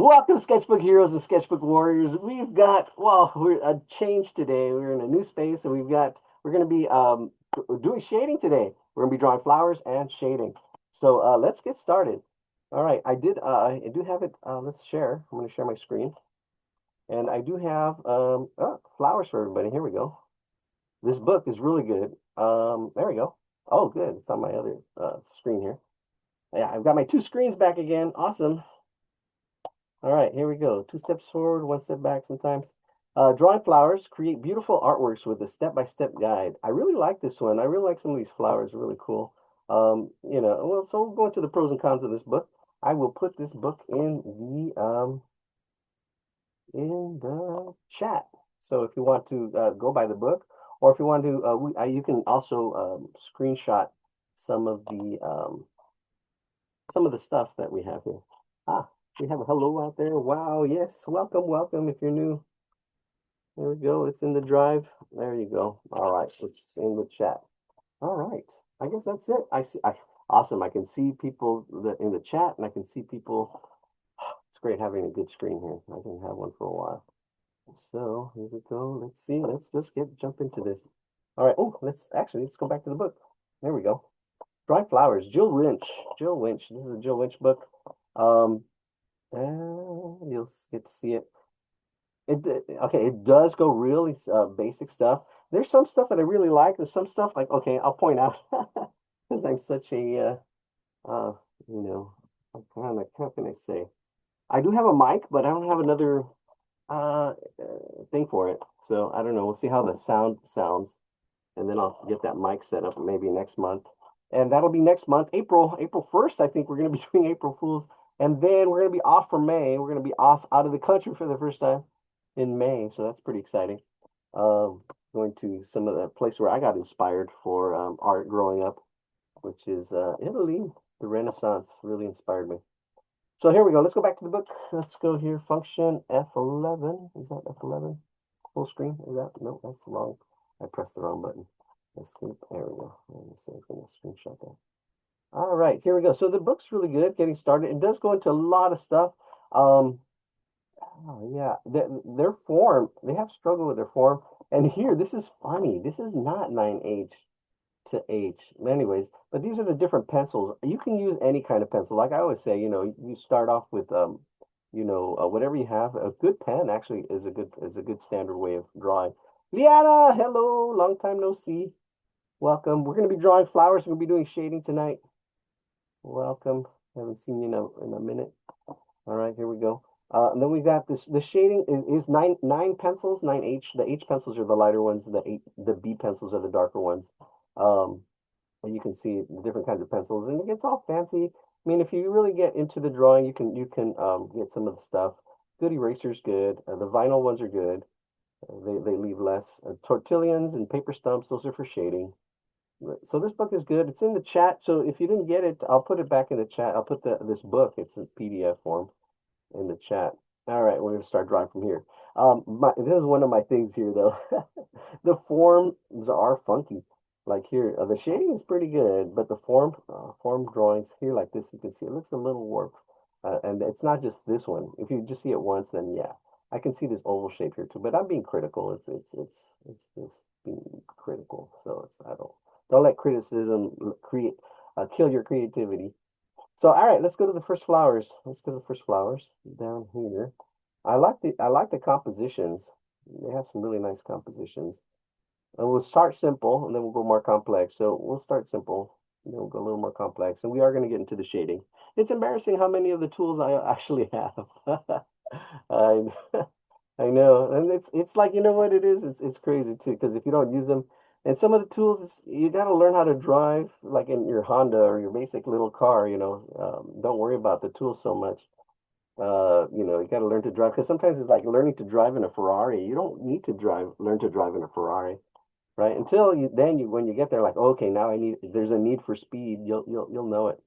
Welcome, Sketchbook Heroes and Sketchbook Warriors. We've got, well, we're a change today. We're in a new space, and we're going to be doing shading today. We're going to be drawing flowers and shading. So let's get started. All right, I do have it. Let's share. I'm going to share my screen, and I do have flowers for everybody. Here we go. This book is really good. There we go. Oh, good. It's on my other screen here. Yeah, I've got my two screens back again. Awesome. All right, here we go. Two steps forward, one step back sometimes. Drawing flowers, create beautiful artworks with a step-by-step guide. I really like this one. I really like some of these flowers, really cool. Well, so we'll go into the pros and cons of this book. I will put this book in the chat. So if you want to go by the book, or if you want to, you can also screenshot some of the stuff that we have here. Ah, we have a hello out there. Wow, yes. Welcome, welcome. If you're new, there we go. It's in the drive. There you go. All right, so it's in the chat. All right. I guess that's it. Awesome. I can see people in the chat, and I can see people. It's great having a good screen here. I can have one for a while. So here we go. Let's see. Let's just jump into this. All right. Oh, let's go back to the book. There we go. Dry Flowers, Jill Winch. Jill Winch. This is a Jill Winch book. You'll get to see it. Okay, it does go really basic stuff. There's some stuff that I really like. There's some stuff like, okay, I'll point out because I'm such a uh you know, how can I say? I do have a mic, but I don't have another thing for it. So I don't know. We'll see how the sound sounds, and then I'll get that mic set up maybe next month. And that'll be next month, April 1st. I think we're going to be doing April Fools. And then we're going to be off for May. We're going to be off out of the country for the first time in May. So that's pretty exciting. Going to some of the place where I got inspired for art growing up, which is Italy. The Renaissance really inspired me. So here we go. Let's go back to the book. Let's go here. Function F11. Is that F11? Full screen? Is that? No, that's wrong. I pressed the wrong button. Let's go. There we go. Let me see if I'm going to screenshot that. All right, here we go. So the book's really good, getting started. It does go into a lot of stuff. Oh, yeah, their form, they have struggled with their form. And here, this is funny. This is not 9H to H. Anyways, but these are the different pencils. You can use any kind of pencil. Like I always say, you start off with whatever you have. A good pen actually is a good standard way of drawing. Liana, hello, long time no see. Welcome. We're going to be drawing flowers. We're going to be doing shading tonight. Welcome. Haven't seen you in a minute. All right, here we go. And then we got this. The shading is nine pencils, 9H. The H pencils are the lighter ones. The B pencils are the darker ones. And you can see the different kinds of pencils, and it gets all fancy. I mean, if you really get into the drawing, you can get some of the stuff. Good erasers, good. The vinyl ones are good. They leave less. Tortillions and paper stumps, those are for shading. So this book is good. It's in the chat. So if you didn't get it, I'll put it back in the chat. I'll put this book, it's in PDF form, in the chat. All right, we're going to start drawing from here. This is one of my things here, though. The forms are funky. Like here, the shading is pretty good, but the form drawings here like this, you can see it looks a little warped. And it's not just this one. If you just see it once, then yeah, I can see this oval shape here too. But I'm being critical. It's just being critical. So don't let criticism kill your creativity. So all right, let's go to the first flowers. Let's go to the first flowers down here. I like the compositions. They have some really nice compositions. And we'll start simple, and then we'll go more complex. So we'll start simple, and then we'll go a little more complex. And we are going to get into the shading. It's embarrassing how many of the tools I actually have. I, I know, and it's like, you know what it is? It's crazy too, because if you don't use them, and some of the tools, you got to learn how to drive, like in your Honda or your basic little car, don't worry about the tools so much. You got to learn to drive, because sometimes it's like learning to drive in a Ferrari. You don't need to learn to drive in a Ferrari, right? Until when you get there, like, okay, now there's a need for speed. You'll know it.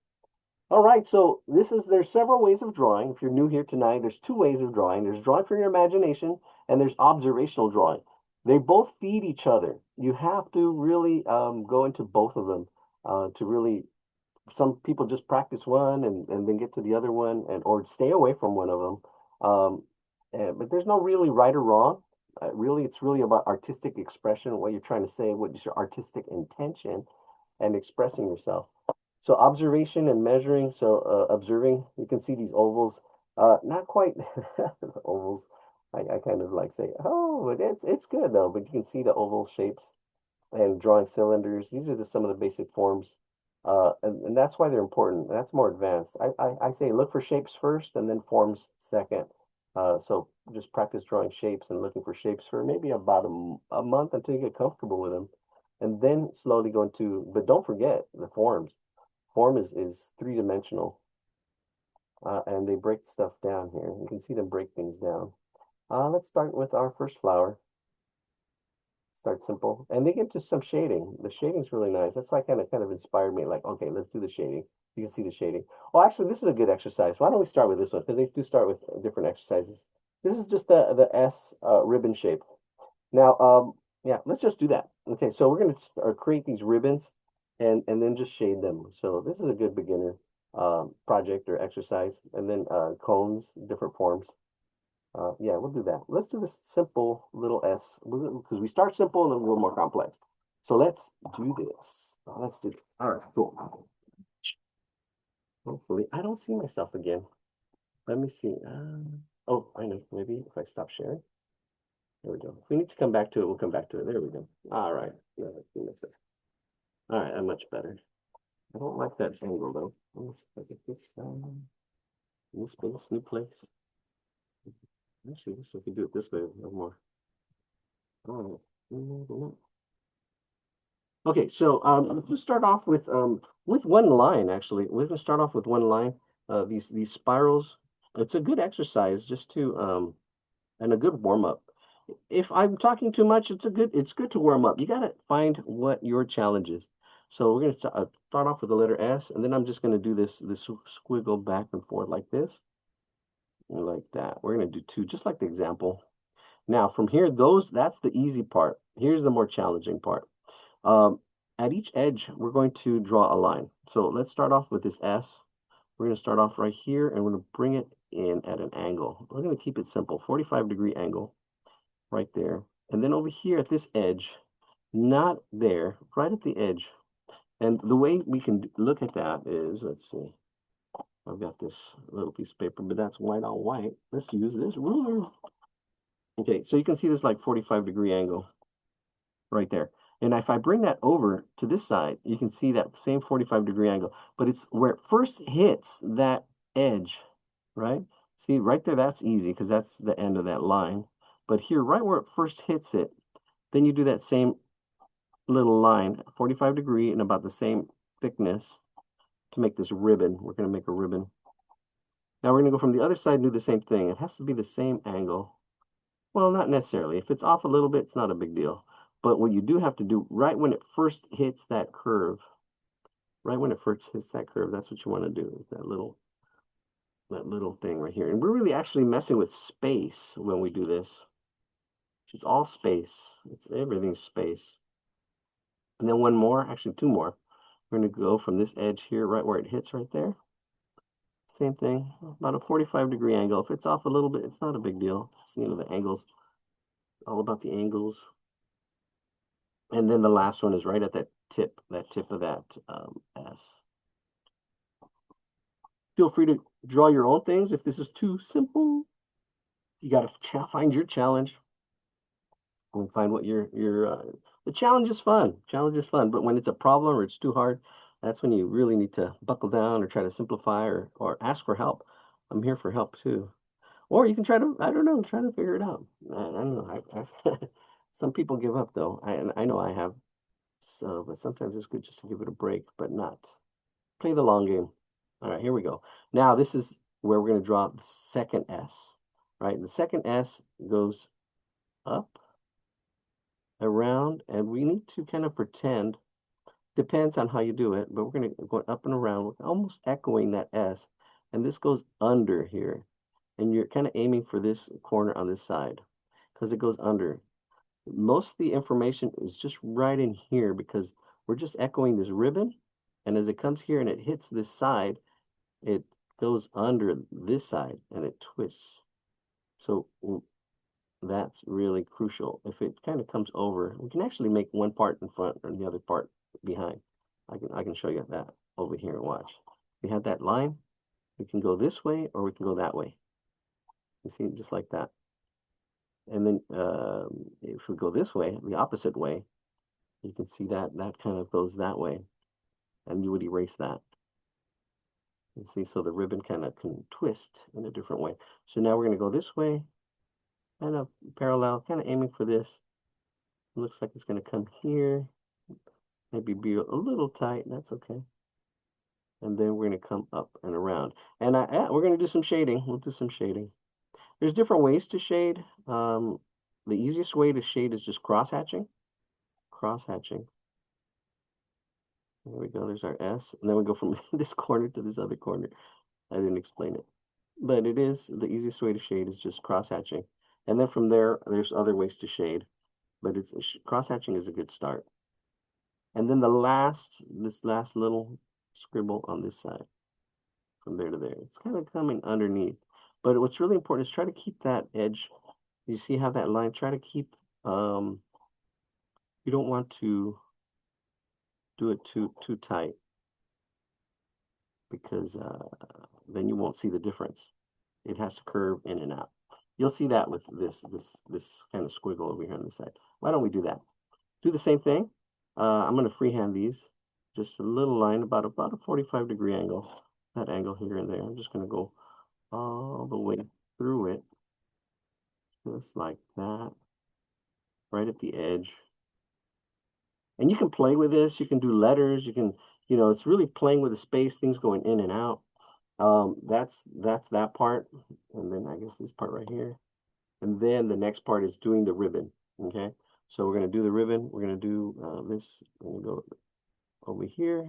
All right, so there's several ways of drawing. If you're new here tonight, there's two ways of drawing. There's drawing for your imagination, and there's observational drawing. They both feed each other. You have to really go into both of them to really. Some people just practice one and then get to the other one, or stay away from one of them. Um, but there's no really right or wrong. Really, it's really about artistic expression, what you're trying to say, what is your artistic intention, and expressing yourself. So observation and measuring. So observing, you can see these ovals. Not quite ovals. I kind of like say, oh, but it's good though. But you can see the oval shapes and drawing cylinders. These are just some of the basic forms. And that's why they're important. That's more advanced. I say look for shapes first and then forms second. So just practice drawing shapes and looking for shapes for maybe about a month until you get comfortable with them. And then slowly go into, but don't forget the forms. Form is three-dimensional, and they break stuff down here. You can see them break things down. Let's start with our first flower. Start simple, and they get to some shading. The shading's really nice. That's why kind of inspired me. Like, okay, let's do the shading. You can see the shading. Well, actually, this is a good exercise. Why don't we start with this one? Because they do start with different exercises. This is just the S ribbon shape. Now, yeah, let's just do that. Okay, so we're going to create these ribbons and then just shade them. So this is a good beginner project or exercise. And then cones, different forms. Yeah, we'll do that. Let's do this simple little S because we start simple and then we'll go more complex. So let's do this. Let's do it. All right, cool. Hopefully, I don't see myself again. Let me see. Oh, I know. Maybe if I stop sharing. There we go. If we need to come back to it, we'll come back to it. There we go. All right. Yeah, all right, I'm much better. I don't like that angle though. Let's see if I can fix that. New space, new place. Actually, this we can do it this way a little more. All right. Okay, so let's just start off with one line. Actually, we're gonna start off with one line. These spirals. It's a good exercise just to and a good warm up. If I'm talking too much, it's good to warm up. You gotta find what your challenge is. So we're gonna start off with the letter S, and then I'm just gonna do this squiggle back and forth like this, like that. We're gonna do two, just like the example. Now from here, that's the easy part. Here's the more challenging part. Um, at each edge, we're going to draw a line. So let's start off with this S. We're going to start off right here, and we're going to bring it in at an angle. We're going to keep it simple, 45-degree angle right there. And then over here at this edge, not there, right at the edge. And the way we can look at that is, let's see, I've got this little piece of paper, but that's white on white. Let's use this ruler. Okay, so you can see this like 45-degree angle right there. And if I bring that over to this side, you can see that same 45-degree angle, but it's where it first hits that edge, right? See, right there, that's easy because that's the end of that line. But here, right where it first hits it, then you do that same little line, 45-degree and about the same thickness to make this ribbon. We're going to make a ribbon. Now we're going to go from the other side and do the same thing. It has to be the same angle. Well, not necessarily. If it's off a little bit, it's not a big deal. But what you do have to do right when it first hits that curve, right when it first hits that curve, that's what you want to do, that little thing right here. And we're really actually messing with space when we do this. It's all space. It's everything's space. And then one more, actually two more. We're going to go from this edge here, right where it hits right there. Same thing, about a 45-degree angle. If it's off a little bit, it's not a big deal. It's, the angles, all about the angles. And then the last one is right at that tip of that S. Feel free to draw your own things if this is too simple. You got to find your challenge and find what the challenge is fun. Challenge is fun, but when it's a problem or it's too hard, that's when you really need to buckle down or try to simplify or ask for help. I'm here for help too. Or you can try to, I don't know, try to figure it out. I don't know. Some people give up though. I know I have. So, but sometimes it's good just to give it a break, but not play the long game. All right, here we go. Now this is where we're going to draw the second S, right? The second S goes up, around, and we need to kind of pretend, depends on how you do it, but we're going to go up and around, we're almost echoing that S, and this goes under here, and you're kind of aiming for this corner on this side because it goes under. Most of the information is just right in here because we're just echoing this ribbon, and as it comes here and it hits this side, it goes under this side and it twists. So that's really crucial. If it kind of comes over, we can actually make one part in front and the other part behind. I can show you that over here. Watch. We have that line. We can go this way or we can go that way. You see, just like that. And then if we go this way, the opposite way, you can see that that kind of goes that way, and you would erase that. You see, so the ribbon kind of can twist in a different way. So now we're going to go this way, kind of parallel, kind of aiming for this. It looks like it's going to come here, maybe be a little tight. That's okay. And then we're going to come up and around. And we're going to do some shading. We'll do some shading. There's different ways to shade. The easiest way to shade is just cross hatching. Cross hatching. There we go. There's our S. And then we go from this corner to this other corner. I didn't explain it. But it is the easiest way to shade is just cross hatching. And then from there, there's other ways to shade. But it's cross hatching is a good start. And then this last little scribble on this side, from there to there. It's kind of coming underneath. But what's really important is try to keep that edge. You see how that line, try to keep, you don't want to do it too tight because then you won't see the difference. It has to curve in and out. You'll see that with this kind of squiggle over here on the side. Why don't we do that? Do the same thing. I'm going to freehand these. Just a little line, about a 45-degree angle. That angle here and there. I'm just going to go all the way through it. Just like that. Right at the edge. And you can play with this. You can do letters. You can, it's really playing with the space, things going in and out. That's that part. And then I guess this part right here. And then the next part is doing the ribbon. Okay. So we're going to do the ribbon. We're going to do this. We're going to go over here.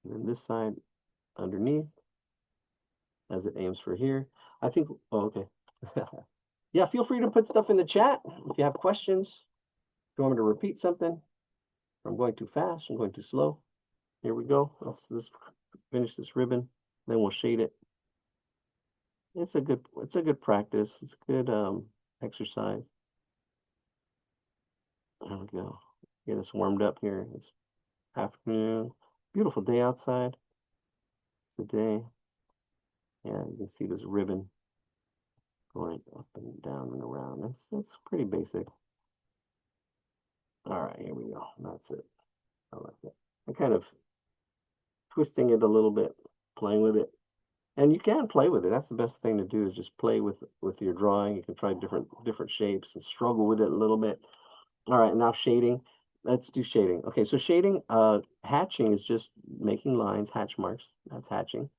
And then this side underneath as it aims for here. I think, oh, okay. Yeah, feel free to put stuff in the chat if you have questions. If you want me to repeat something, if I'm going too fast, I'm going too slow. Here we go. Let's finish this ribbon. Then we'll shade it. It's a good practice. It's a good exercise. There we go. Get us warmed up here. It's afternoon. Beautiful day outside today. Yeah, you can see this ribbon going up and down and around. That's pretty basic. All right, here we go. That's it. I like that. I'm kind of twisting it a little bit, playing with it. And you can play with it. That's the best thing to do is just play with your drawing. You can try different shapes and struggle with it a little bit. All right, now shading. Let's do shading. Okay, so shading, hatching is just making lines, hatch marks. That's hatching.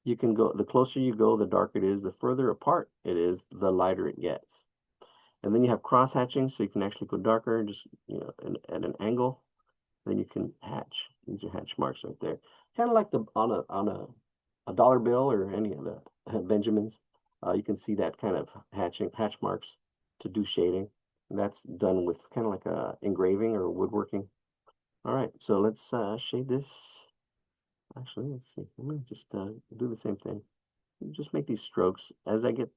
You can go, the closer you go, the darker it is. The further apart it is, the lighter it gets. And then you have cross hatching, so you can actually go darker, just at an angle. Then you can hatch. These are hatch marks right there. Kind of like on a dollar bill or any of the Benjamins. You can see that kind of hatch marks to do shading. And that's done with kind of like a engraving or woodworking. All right, so let's shade this. Actually, let's see. I'm gonna just do the same thing. Just make these strokes. As I get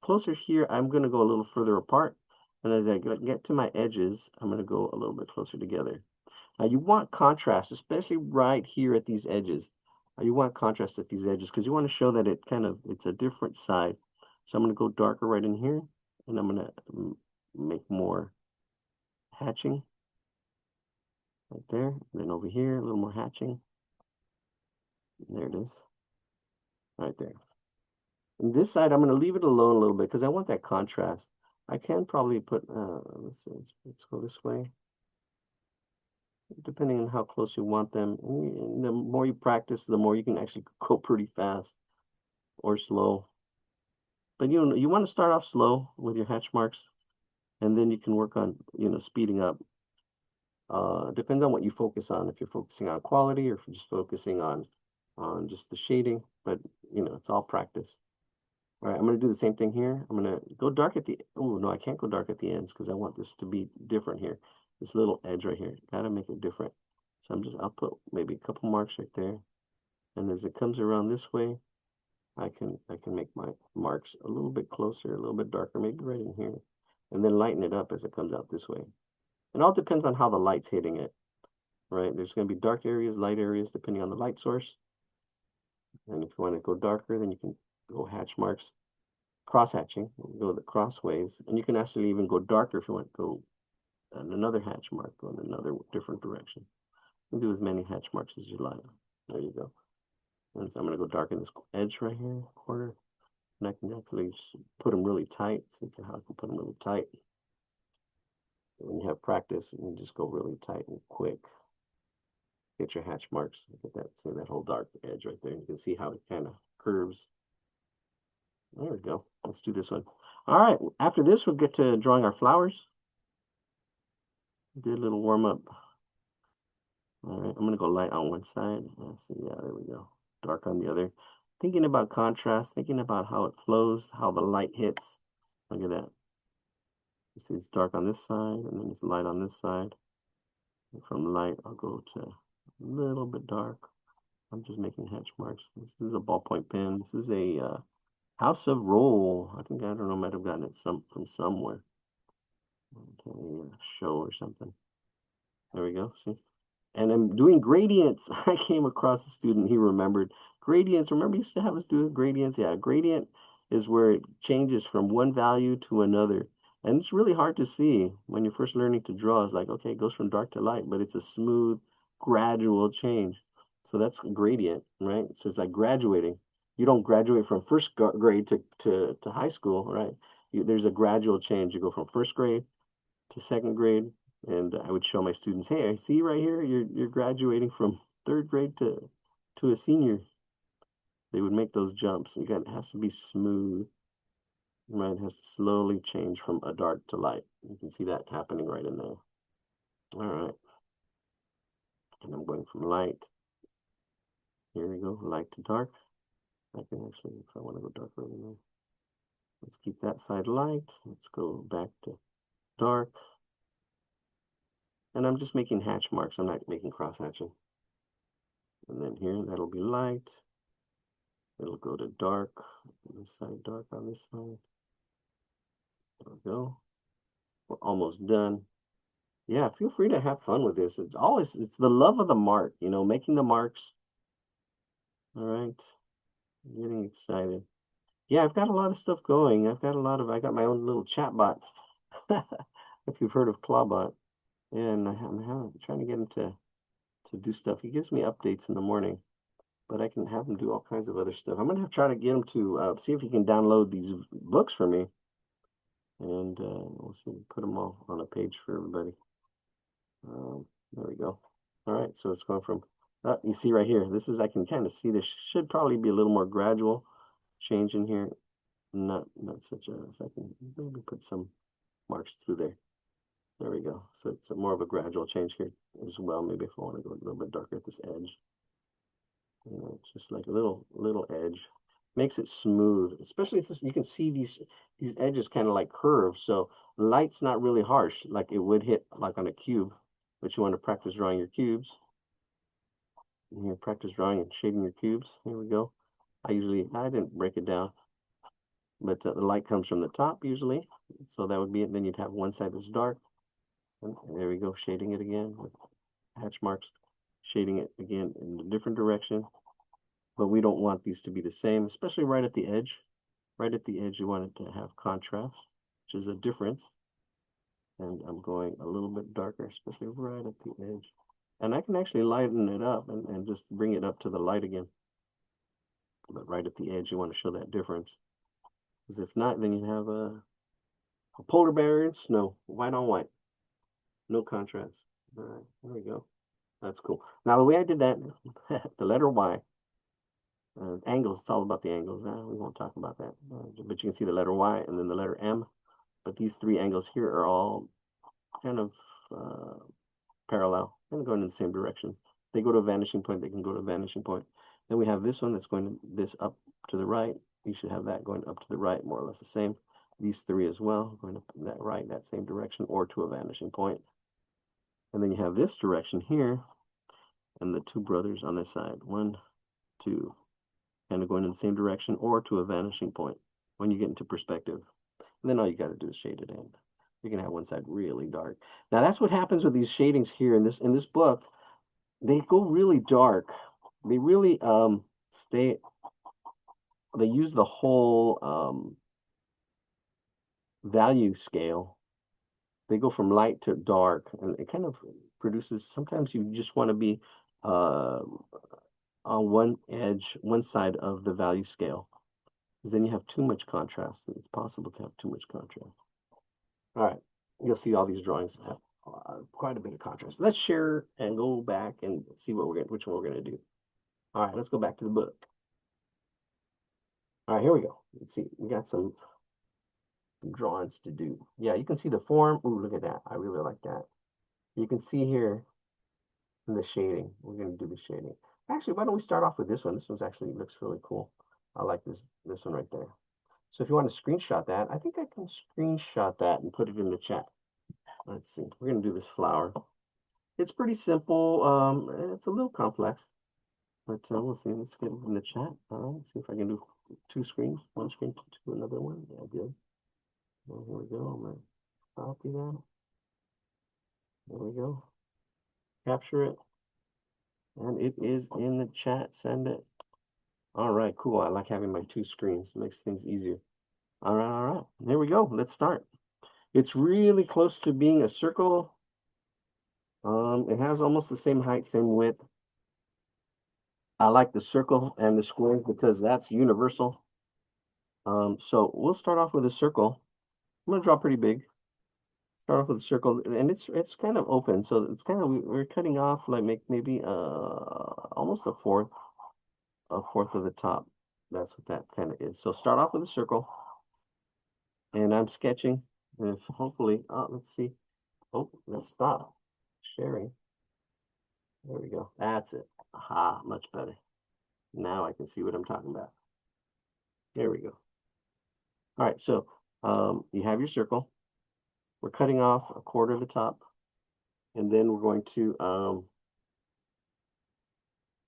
closer here, I'm gonna go a little further apart. And as I get to my edges, I'm gonna go a little bit closer together. Now you want contrast, especially right here at these edges. You want contrast at these edges because you want to show that it's a different side. So I'm going to go darker right in here, and I'm going to make more hatching right there. And then over here, a little more hatching. There it is, right there. And this side, I'm going to leave it alone a little bit because I want that contrast. I can probably put, let's see, let's go this way. Depending on how close you want them. And the more you practice, the more you can actually go pretty fast or slow. But you want to start off slow with your hatch marks, and then you can work on speeding up. Depends on what you focus on. If you're focusing on quality, or if you're just focusing on just the shading. But it's all practice. All right, I'm going to do the same thing here. I'm going to go dark at the. Oh no, I can't go dark at the ends because I want this to be different here. This little edge right here, gotta make it different. So I'll put maybe a couple marks right there. And as it comes around this way, I can make my marks a little bit closer, a little bit darker, maybe right in here, and then lighten it up as it comes out this way. It all depends on how the light's hitting it, right? There's going to be dark areas, light areas, depending on the light source. And if you want to go darker, then you can go hatch marks, cross hatching, go the crossways, and you can actually even go darker if you want to go another hatch mark, go in another different direction. You can do as many hatch marks as you like. There you go. And so I'm going to go darken this edge right here, corner. And I can actually put them really tight. See how I can put them really tight. When you have practice, you can just go really tight and quick. Get your hatch marks. Look at that. See that whole dark edge right there. You can see how it kind of curves. There we go. Let's do this one. All right. After this, we'll get to drawing our flowers. Do a little warm up. All right. I'm going to go light on one side. Let's see. Yeah, there we go. Dark on the other. Thinking about contrast, thinking about how it flows, how the light hits. Look at that. You see it's dark on this side, and then it's light on this side. And from light, I'll go to a little bit dark. I'm just making hatch marks. This is a ballpoint pen. This is a House of Roll. I think, I don't know, might have gotten it from somewhere. Okay, a show or something. There we go. See? And I'm doing gradients. I came across a student, he remembered gradients. Remember, you used to have us do gradients? Yeah, gradient is where it changes from one value to another. And it's really hard to see when you're first learning to draw. It's like, okay, it goes from dark to light, but it's a smooth, gradual change. So that's a gradient, right? So it's like graduating. You don't graduate from first grade to high school, right? There's a gradual change. You go from first grade to second grade, and I would show my students, hey, I see right here, you're graduating from third grade to a senior. They would make those jumps. It has to be smooth, right? It has to slowly change from a dark to light. You can see that happening right in there. All right. And I'm going from light. Here we go, light to dark. I can actually, if I want to go darker in there. Let's keep that side light. Let's go back to dark. And I'm just making hatch marks. I'm not making cross hatching. And then here, that'll be light. It'll go to dark on this side, dark on this side. There we go. We're almost done. Yeah, feel free to have fun with this. It's the love of the mark, making the marks. All right. I'm getting excited. Yeah, I've got a lot of stuff going. I got my own little chat bot. If you've heard of Clawbot. And I'm trying to get him to do stuff. He gives me updates in the morning, but I can have him do all kinds of other stuff. I'm gonna try to get him to see if he can download these books for me, and we'll see. Put them all on a page for everybody. There we go. All right, so it's going from. You see right here. I can kind of see this should probably be a little more gradual change in here. Not such a. So I can maybe put some marks through there. There we go. So it's more of a gradual change here as well. Maybe if I want to go a little bit darker at this edge. It's just like a little edge. Makes it smooth, especially since you can see these edges kind of like curve. So light's not really harsh like it would hit like on a cube, but you want to practice drawing your cubes. And here, practice drawing and shading your cubes. Here we go. I didn't break it down, but the light comes from the top usually. So that would be it. Then you'd have one side that's dark. And there we go, shading it again with hatch marks, shading it again in a different direction. But we don't want these to be the same, especially right at the edge. Right at the edge, you want it to have contrast, which is a difference. And I'm going a little bit darker, especially right at the edge. And I can actually lighten it up and just bring it up to the light again. But right at the edge, you want to show that difference. Because if not, then you have a polar bear in snow, white on white. No contrast. All right, there we go. That's cool. Now, the way I did that, the letter Y, angles, it's all about the angles. We won't talk about that. But you can see the letter Y and then the letter M. But these three angles here are all kind of parallel and going in the same direction. They go to a vanishing point, they can go to a vanishing point. Then we have this one that's going this up to the right. You should have that going up to the right, more or less the same. These three as well, going up that right, that same direction, or to a vanishing point. And then you have this direction here, and the two brothers on this side. 1, 2, kind of going in the same direction, or to a vanishing point when you get into perspective. And then all you got to do is shade it in. You can have one side really dark. Now that's what happens with these shadings here in this book. They go really dark. They really they use the whole value scale. They go from light to dark, and it kind of produces, sometimes you just want to be uh, on one edge, one side of the value scale, because then you have too much contrast. It's possible to have too much contrast. All right, you'll see all these drawings have quite a bit of contrast. Let's share and go back and see what which one we're going to do. All right, let's go back to the book. All right, here we go. Let's see, we got some drawings to do. Yeah, you can see the form. Ooh, look at that. I really like that. You can see here in the shading. We're going to do the shading. Actually, why don't we start off with this one? This one's actually looks really cool. I like this one right there. So if you want to screenshot that, I think I can screenshot that and put it in the chat. Let's see. We're going to do this flower. It's pretty simple. It's a little complex, but we'll see. Let's get it in the chat. Let's see if I can do two screens. One screen to another one. Yeah, good. Well, here we go. I'm going to copy that. There we go. Capture it. And it is in the chat. Send it. All right, cool. I like having my two screens. It makes things easier. All right. Here we go. Let's start. It's really close to being a circle. It has almost the same height, same width. I like the circle and the square because that's universal. So we'll start off with a circle. I'm gonna draw pretty big. Start off with a circle, and it's kind of open, so it's kind of, we're cutting off like maybe almost a fourth of the top. That's what that kind of is. So start off with a circle, and I'm sketching. And if hopefully, let's see. Oh, let's stop sharing. There we go. That's it. Aha, much better. Now I can see what I'm talking about. There we go. All right, so you have your circle. We're cutting off a quarter of the top, and then we're going to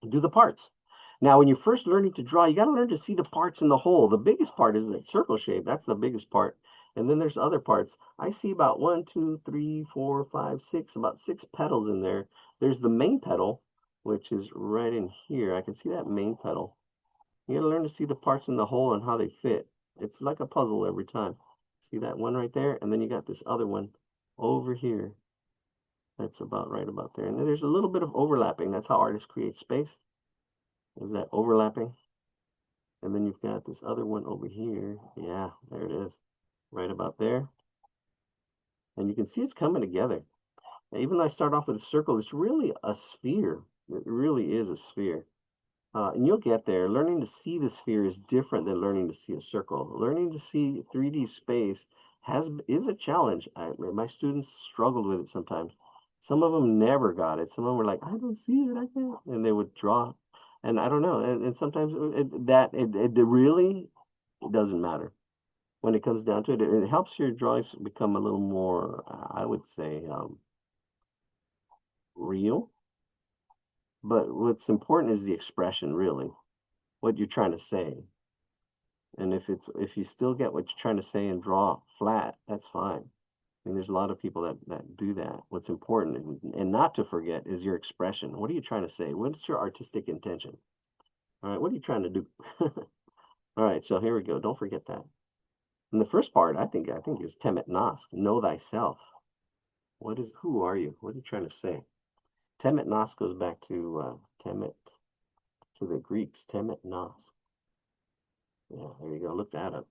do the parts. Now, when you're first learning to draw, you got to learn to see the parts in the whole. The biggest part is the circle shape. That's the biggest part. And then there's other parts. I see about 1, 2, 3, 4, 5, 6, about 6 petals in there. There's the main petal, which is right in here. I can see that main petal. You got to learn to see the parts in the whole and how they fit. It's like a puzzle every time. See that one right there? And then you got this other one over here. That's about right about there. And then there's a little bit of overlapping. That's how artists create space. Is that overlapping? And then you've got this other one over here. Yeah, there it is. Right about there. And you can see it's coming together. And even though I start off with a circle, it's really a sphere. It really is a sphere. And you'll get there. Learning to see the sphere is different than learning to see a circle. Learning to see 3D space is a challenge. My students struggled with it sometimes. Some of them never got it. Some of them were like, I don't see it, I can't. And they would draw. And I don't know. And sometimes it really doesn't matter. When it comes down to it, it helps your drawings become a little more, I would say, real. But what's important is the expression, really, what you're trying to say. And if you still get what you're trying to say and draw flat, that's fine. I mean, there's a lot of people that do that. What's important and not to forget is your expression. What are you trying to say? What's your artistic intention? All right, what are you trying to do? All right, so here we go. Don't forget that. And the first part, I think is temet nos, know thyself. Who are you? What are you trying to say? Temet nos goes back to temet, to the Greeks, temet nos. Yeah, there you go. Look that up.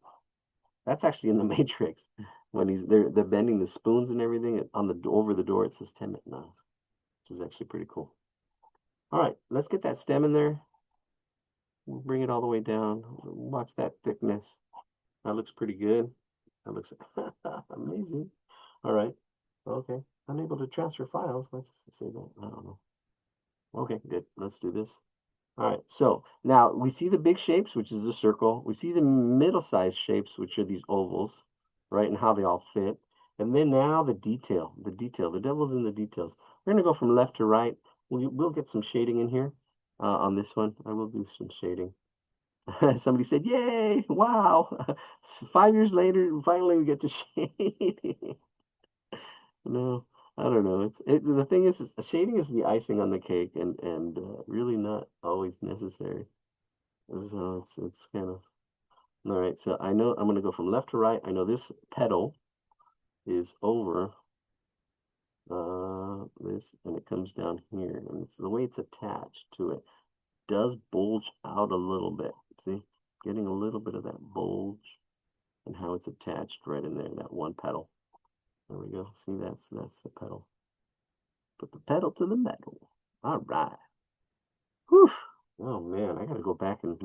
That's actually in the Matrix when they're bending the spoons and everything on over the door. It says temet nos, which is actually pretty cool. All right, let's get that stem in there. We'll bring it all the way down. Watch that thickness. That looks pretty good. That looks amazing. All right. Okay. Unable to transfer files. Let's say that. I don't know. Okay, good. Let's do this. All right. So now we see the big shapes, which is the circle. We see the middle-sized shapes, which are these ovals, right? And how they all fit. And then now the detail. The devil's in the details. We're going to go from left to right. We'll get some shading in here on this one. I will do some shading. Somebody said, "Yay! Wow! 5 years later, finally we get to shade." No, I don't know. The thing is shading is the icing on the cake, and really not always necessary. So it's kind of all right. So I know I'm gonna go from left to right. I know this petal is over this, and it comes down here, and it's the way it's attached to it does bulge out a little bit. See, getting a little bit of that bulge and how it's attached right in there, that one petal. There we go. See, that's the petal. Put the pedal to the metal. All right. Whew. Oh man, I gotta go back and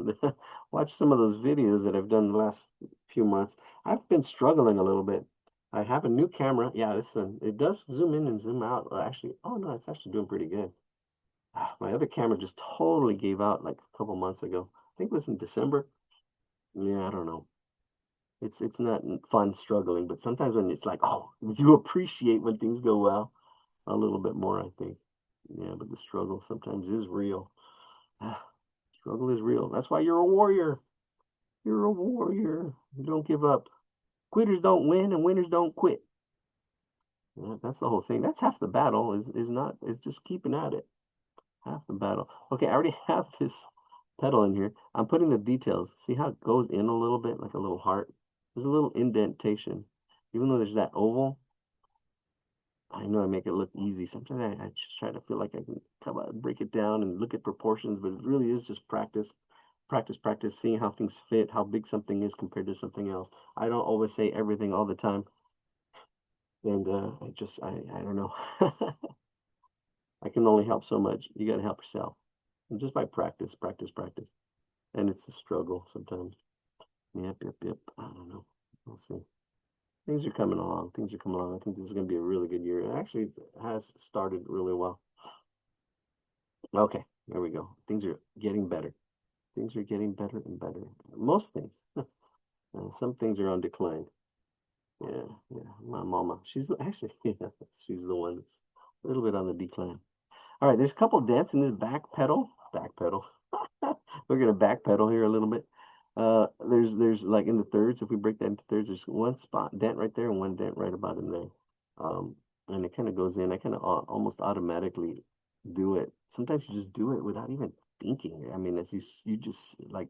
watch some of those videos that I've done the last few months. I've been struggling a little bit. I have a new camera. Yeah, this one, it does zoom in and zoom out. Actually, oh no, it's actually doing pretty good. My other camera just totally gave out like a couple months ago. I think it was in December. Yeah, I don't know. It's not fun struggling, but sometimes when it's like, oh, you appreciate when things go well a little bit more, I think. Yeah, but the struggle sometimes is real. Struggle is real. That's why you're a warrior. You're a warrior. You don't give up. Quitters don't win and winners don't quit. Yeah, that's the whole thing. That's half the battle is not is just keeping at it. Half the battle. Okay, I already have this pedal in here. I'm putting the details. See how it goes in a little bit, like a little heart? There's a little indentation. Even though there's that oval, I know I make it look easy. Sometimes I just try to feel like I can come out and break it down and look at proportions, but it really is just practice. Practice, practice, seeing how things fit, how big something is compared to something else. I don't always say everything all the time. And I don't know. I can only help so much. You got to help yourself. And just by practice, practice, practice. And it's a struggle sometimes. Yep, yep, yep. I don't know. We'll see. Things are coming along. Things are coming along. I think this is going to be a really good year. It actually has started really well. Okay, there we go. Things are getting better. Things are getting better and better. Most things. Some things are on decline. Yeah, yeah. My mama, she's actually, yeah, she's the one that's a little bit on the decline. All right, there's a couple dents in this back pedal. Back pedal. We're gonna backpedal here a little bit. There's like in the thirds, if we break that into thirds, there's one spot dent right there and one dent right about in there. Um, and it kind of goes in. I kind of almost automatically do it. Sometimes you just do it without even thinking. I mean, as you just like,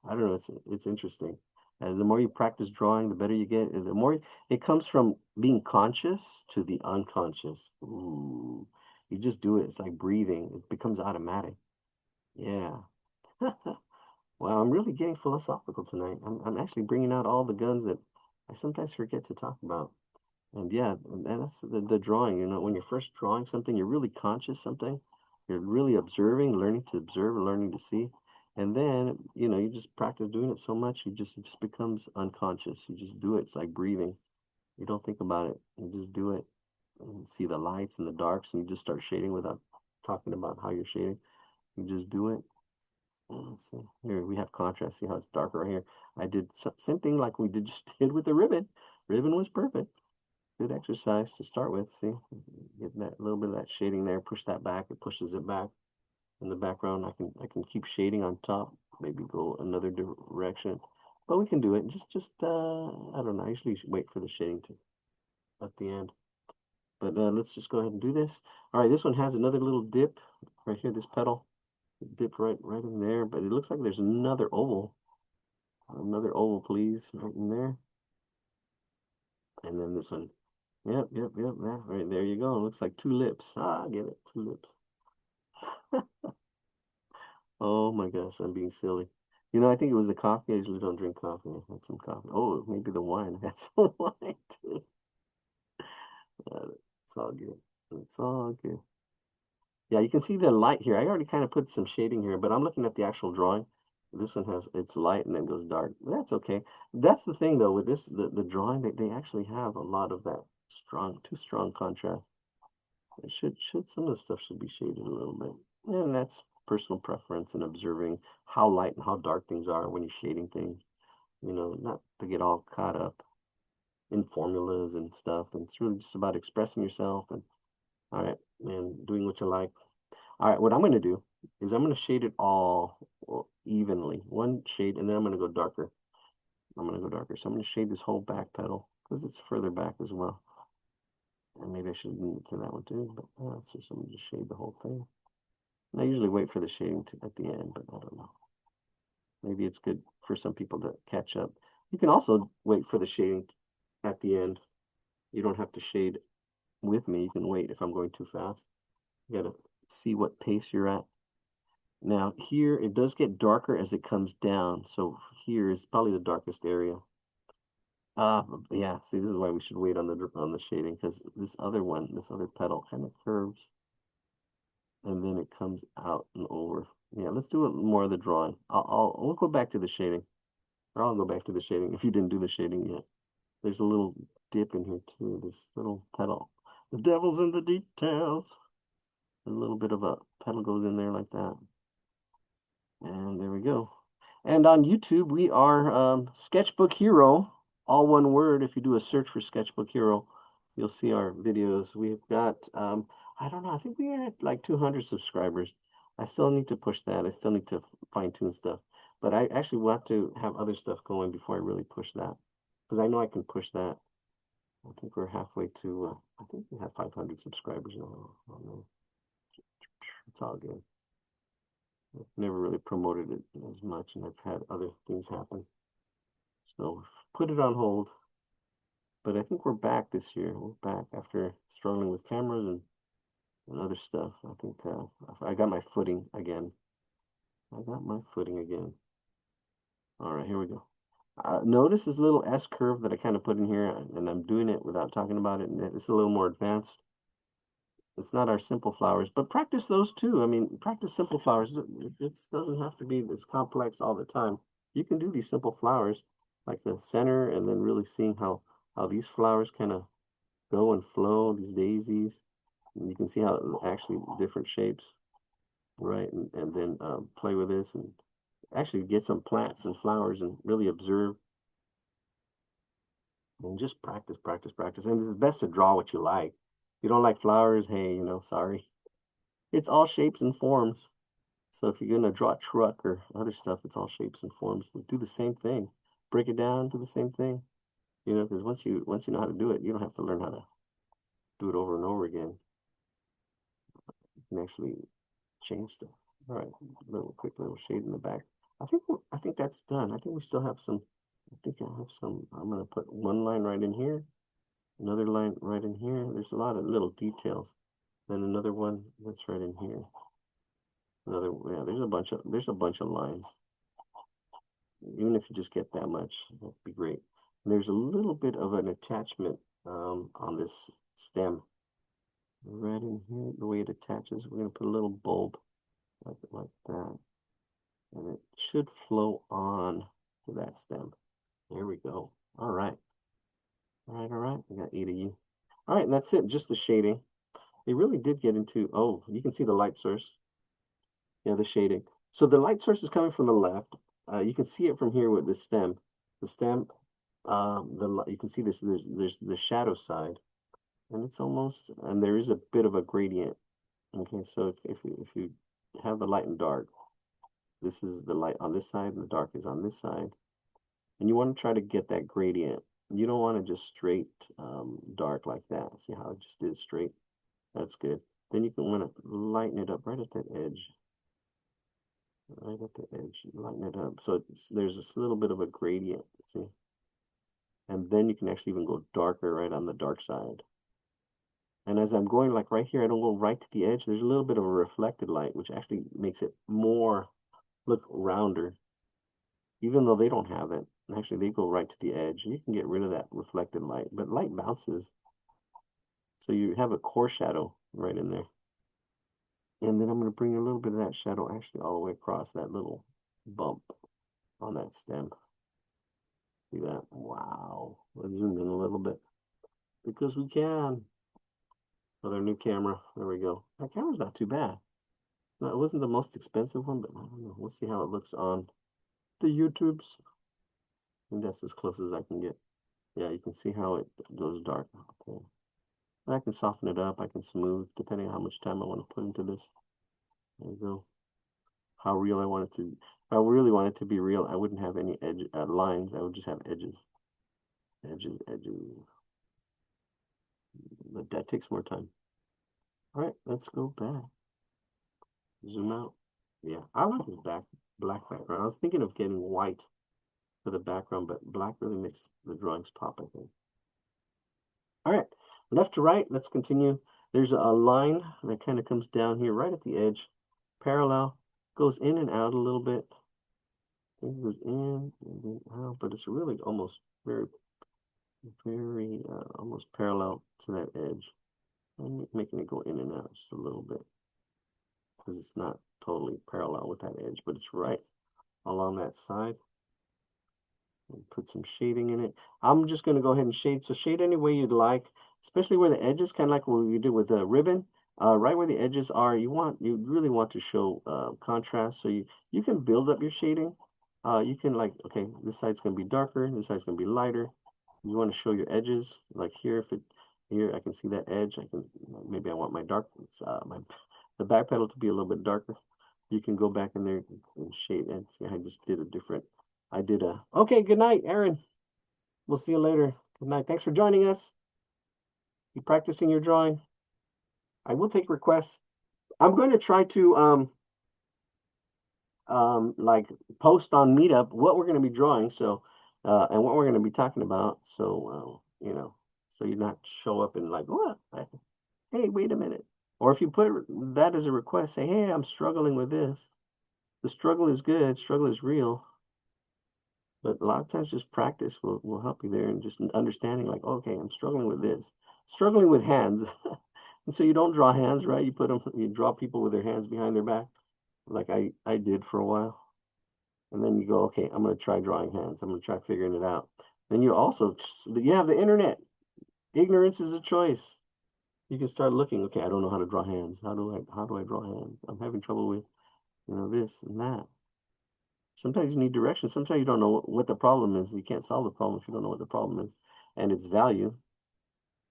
I don't know. It's interesting. The more you practice drawing, the better you get. And the more it comes from being conscious to the unconscious. Ooh, you just do it. It's like breathing. It becomes automatic. Yeah. Wow, I'm really getting philosophical tonight. I'm actually bringing out all the guns that I sometimes forget to talk about. And yeah, and that's the drawing. You know, when you're first drawing something, you're really conscious something. You're really observing, learning to observe, learning to see. And then, you know, you just practice doing it so much, it just becomes unconscious. You just do it. It's like breathing. You don't think about it. You just do it and see the lights and the darks, and you just start shading without talking about how you're shading. You just do it. Let's see. Here we have contrast. See how it's darker right here. I did same thing like we did just did with the ribbon. Ribbon was perfect. Good exercise to start with. See, get that little bit of that shading there. Push that back. It pushes it back in the background. I can keep shading on top. Maybe go another direction, but we can do it. Just I don't know. I usually wait for the shading to at the end. But let's just go ahead and do this. All right, this one has another little dip right here. This pedal dip right in there, but it looks like there's another oval. Another oval, please, right in there. And then this one. Yep, yep, yep. Yeah, right there you go. It looks like two lips. Ah, I get it. Two lips. Oh my gosh, I'm being silly. You know, I think it was the coffee. I usually don't drink coffee. I had some coffee. Oh, maybe the wine. I had some wine too. It's all good. It's all good. Yeah, you can see the light here. I already kind of put some shading here, but I'm looking at the actual drawing. This one has it's light and then goes dark. That's okay. That's the thing though with this the drawing they actually have a lot of that too strong contrast. It should some of the stuff should be shaded a little bit. And that's personal preference and observing how light and how dark things are when you're shading things. You know, not to get all caught up in formulas and stuff. And it's really just about expressing yourself and all right, and doing what you like. All right, what I'm going to do is I'm going to shade it all evenly. One shade, and then I'm going to go darker. I'm going to go darker. So I'm going to shade this whole back pedal because it's further back as well. And maybe I should move to that one too, but let's just, I'm going to shade the whole thing. And I usually wait for the shading to, at the end, but I don't know. Maybe it's good for some people to catch up. You can also wait for the shading at the end. You don't have to shade with me. You can wait if I'm going too fast. You got to see what pace you're at. Now here it does get darker as it comes down. So here is probably the darkest area. Yeah, see, this is why we should wait on the shading because this other one, this other pedal kind of curves and then it comes out and over. Yeah, let's do it more of the drawing. We'll go back to the shading. Or I'll go back to the shading if you didn't do the shading yet. There's a little dip in here too, this little pedal. The devil's in the details. A little bit of a pedal goes in there like that. And there we go. And on YouTube, we are Sketchbook Hero, all one word. If you do a search for Sketchbook Hero, you'll see our videos. We've got, I don't know, I think we are at like 200 subscribers. I still need to push that. I still need to fine tune stuff. But I actually will have to have other stuff going before I really push that. Because I know I can push that. I think we're halfway to, I think we have 500 subscribers now. Oh, no. It's all good. I've never really promoted it as much, and I've had other things happen. So put it on hold. But I think we're back this year. We're back after struggling with cameras and other stuff. I think I got my footing again. I got my footing again. All right, here we go. Notice this little S curve that I kind of put in here, and I'm doing it without talking about it, and it's a little more advanced. It's not our simple flowers, but practice those too. I mean, practice simple flowers. It doesn't have to be this complex all the time. You can do these simple flowers, like the center, and then really seeing how these flowers kind of go and flow, these daisies. And you can see how actually different shapes, right? And then play with this and actually get some plants and flowers and really observe and just practice, practice, practice. And it's best to draw what you like. If you don't like flowers, hey, sorry. It's all shapes and forms. So if you're gonna draw a truck or other stuff, it's all shapes and forms. We do the same thing. Break it down, do the same thing. Because once you know how to do it, you don't have to learn how to do it over and over again. You can actually change stuff. All right, quick little shade in the back. I think that's done. I think we still have some. I think I have some. I'm gonna put one line right in here, another line right in here. There's a lot of little details. Then another one that's right in here. Another, yeah, there's a bunch of lines. Even if you just get that much, that'd be great. There's a little bit of an attachment on this stem. Right in here, the way it attaches, we're gonna put a little bulb like that. And it should flow on to that stem. There we go. All right. All right, all right. We got 8 of you. All right, and that's it, just the shading. They really did get into, oh, you can see the light source. Yeah, the shading. So the light source is coming from the left. You can see it from here with the stem. The stem, you can see this, there's the shadow side. And it's almost, and there is a bit of a gradient. Okay, so if you have the light and dark, this is the light on this side and the dark is on this side. And you want to try to get that gradient. You don't want to just straight dark like that. See how it just did straight? That's good. Then you can want to lighten it up right at that edge. Right at the edge, lighten it up. So there's this little bit of a gradient, see? And then you can actually even go darker right on the dark side. And as I'm going like right here, I don't go right to the edge. There's a little bit of a reflected light, which actually makes it more look rounder, even though they don't have it. Actually, they go right to the edge. You can get rid of that reflected light, but light bounces. So you have a core shadow right in there. And then I'm going to bring a little bit of that shadow actually all the way across that little bump on that stem. See that? Wow. Let's zoom in a little bit because we can. With our new camera. There we go. That camera's not too bad. No, it wasn't the most expensive one, but I don't know. We'll see how it looks on the YouTubes. And that's as close as I can get. Yeah, you can see how it goes dark. Okay. I can soften it up. I can smooth, depending on how much time I want to put into this. There you go. How real I want it to. If I really want it to be real, I wouldn't have any edge lines. I would just have edges, edges, edges. But that takes more time. All right, let's go back. Zoom out. Yeah, I like this black background. I was thinking of getting white for the background, but black really makes the drawings pop, I think. All right, left to right, let's continue. There's a line that kind of comes down here right at the edge, parallel, goes in and out a little bit. It goes in and then out, but it's really almost very, very almost parallel to that edge. I'm making it go in and out just a little bit because it's not totally parallel with that edge, but it's right along that side. And put some shading in it. I'm just going to go ahead and shade. So shade any way you'd like, especially where the edges, kind of like what we did with the ribbon. Right where the edges are, you really want to show contrast. So you can build up your shading. You can like, okay, this side's going to be darker, this side's going to be lighter. You want to show your edges, like here, here I can see that edge. Maybe I want my the back pedal to be a little bit darker. You can go back in there and shade and see. I just did a different. Okay, good night, Aaron. We'll see you later. Good night. Thanks for joining us. You practicing your drawing? I will take requests. I'm going to try to like post on Meetup what we're going to be drawing, so and what we're going to be talking about, so you know, so you not show up and like, what? Hey, wait a minute. Or if you put that as a request, say, hey, I'm struggling with this. The struggle is good, struggle is real. But a lot of times just practice will help you there, and just understanding like, okay, I'm struggling with this. Struggling with hands. And so you don't draw hands, right? You draw people with their hands behind their back, like I did for a while. And then you go, okay, I'm going to try drawing hands. I'm going to try figuring it out. Then you have the internet. Ignorance is a choice. You can start looking, okay, I don't know how to draw hands. How do I draw hands? I'm having trouble with, this and that. Sometimes you need direction. Sometimes you don't know what the problem is. You can't solve the problem if you don't know what the problem is. And it's value,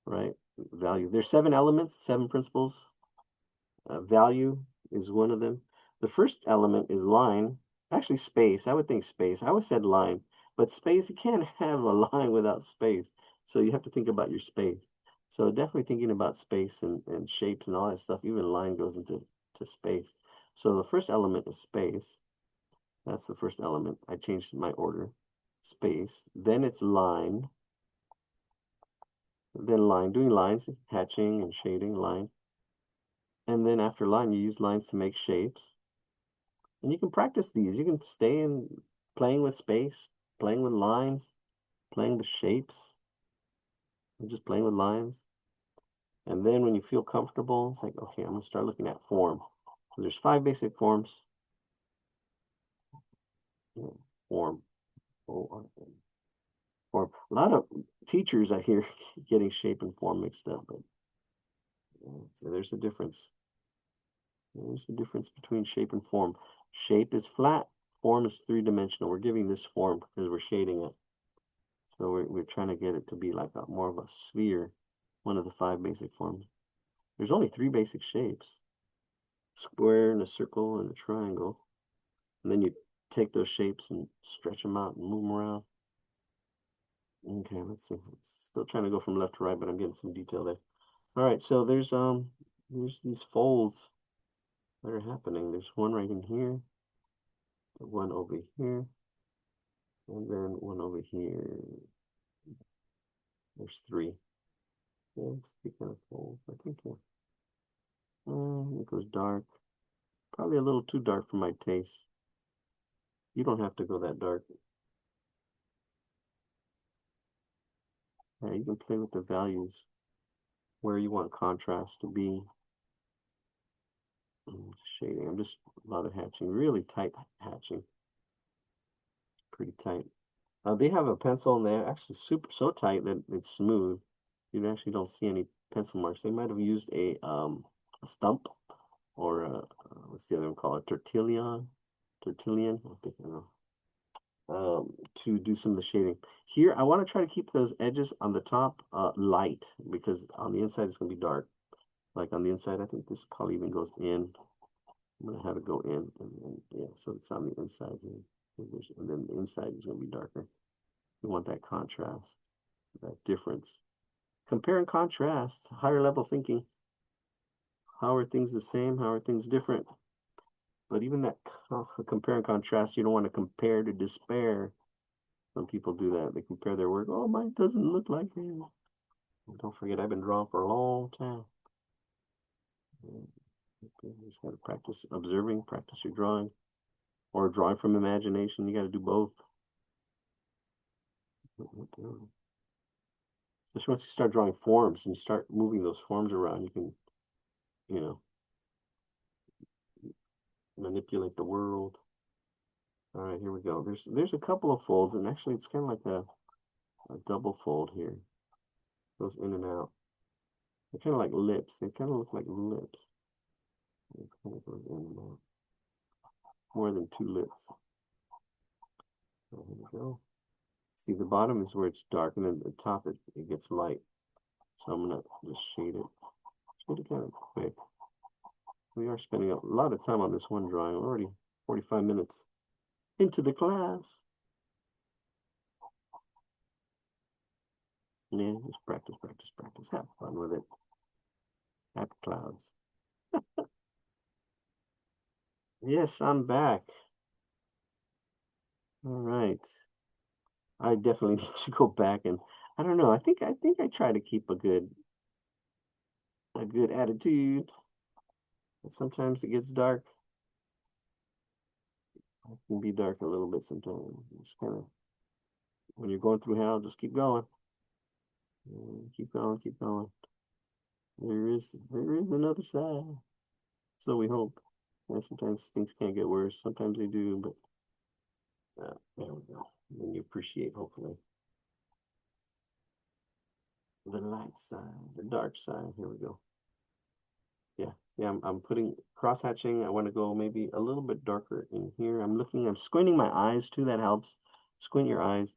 right? Value. There's 7 elements, 7 principles. Value is one of them. The first element is line. Actually, space. I would think space. I always said line. But space, you can't have a line without space. So you have to think about your space. So definitely thinking about space and shapes and all that stuff. Even line goes into space. So the first element is space. That's the first element. I changed my order. Space. Then it's line. Then line. Doing lines, hatching and shading, line. And then after line, you use lines to make shapes. And you can practice these. You can stay in playing with space, playing with lines, playing with shapes, and just playing with lines. And then when you feel comfortable, it's like, okay, I'm going to start looking at form. So there's 5 basic forms. Form. O-R-M. Form. A lot of teachers I hear getting shape and form mixed up, but so there's a difference. There's a difference between shape and form. Shape is flat, form is 3-dimensional. We're giving this form because we're shading it. So we're trying to get it to be like more of a sphere, one of the 5 basic forms. There's only 3 basic shapes: square and a circle and a triangle. And then you take those shapes and stretch them out and move them around. Okay, let's see. Still trying to go from left to right, but I'm getting some detail there. All right, so there's these folds that are happening. There's one right in here, one over here, and then one over here. There's 3. Yeah, it's 3 kind of folds. I think it goes dark. Probably a little too dark for my taste. You don't have to go that dark. Yeah, you can play with the values where you want contrast to be. Shading. I'm just a lot of hatching, really tight hatching. Pretty tight. They have a pencil and they're actually so tight that it's smooth. You actually don't see any pencil marks. They might have used a stump or what's the other one called? A tortillon? Tortillion? I think I know. To do some of the shading. Here, I want to try to keep those edges on the top light because on the inside it's going to be dark. Like on the inside, I think this probably even goes in. I'm gonna have it go in and then yeah, so it's on the inside here. And then the inside is gonna be darker. You want that contrast, that difference. Compare and contrast, higher level thinking. How are things the same? How are things different? But even that compare and contrast, you don't want to compare to despair. Some people do that. They compare their work. Oh, mine doesn't look like him. Don't forget, I've been drawing for a long time. You just got to practice observing, practice your drawing, or drawing from imagination. You got to do both. Just once you start drawing forms and you start moving those forms around, you can, you know, manipulate the world. All right, here we go. There's a couple of folds, and actually it's kind of like a double fold here. Goes in and out. They're kind of like lips. They kind of look like lips. It kind of goes in and out. More than two lips. So here we go. See, the bottom is where it's dark, and then the top it gets light. So I'm gonna just shade it. Shade it kind of quick. We are spending a lot of time on this one drawing. We're already 45 minutes into the class. Yeah, just practice, practice, practice. Have fun with it. Happy clouds. Yes, I'm back. All right. I definitely need to go back and I don't know. I think I try to keep a good attitude. But sometimes it gets dark. It can be dark a little bit sometimes. It's kind of when you're going through hell, just keep going. Keep going, keep going. There is another side. So we hope. And sometimes things can't get worse. Sometimes they do, but there we go. And you appreciate, hopefully, the light side, the dark side. Here we go. Yeah, yeah. I'm putting cross hatching. I want to go maybe a little bit darker in here. I'm squinting my eyes too. That helps. Squint your eyes,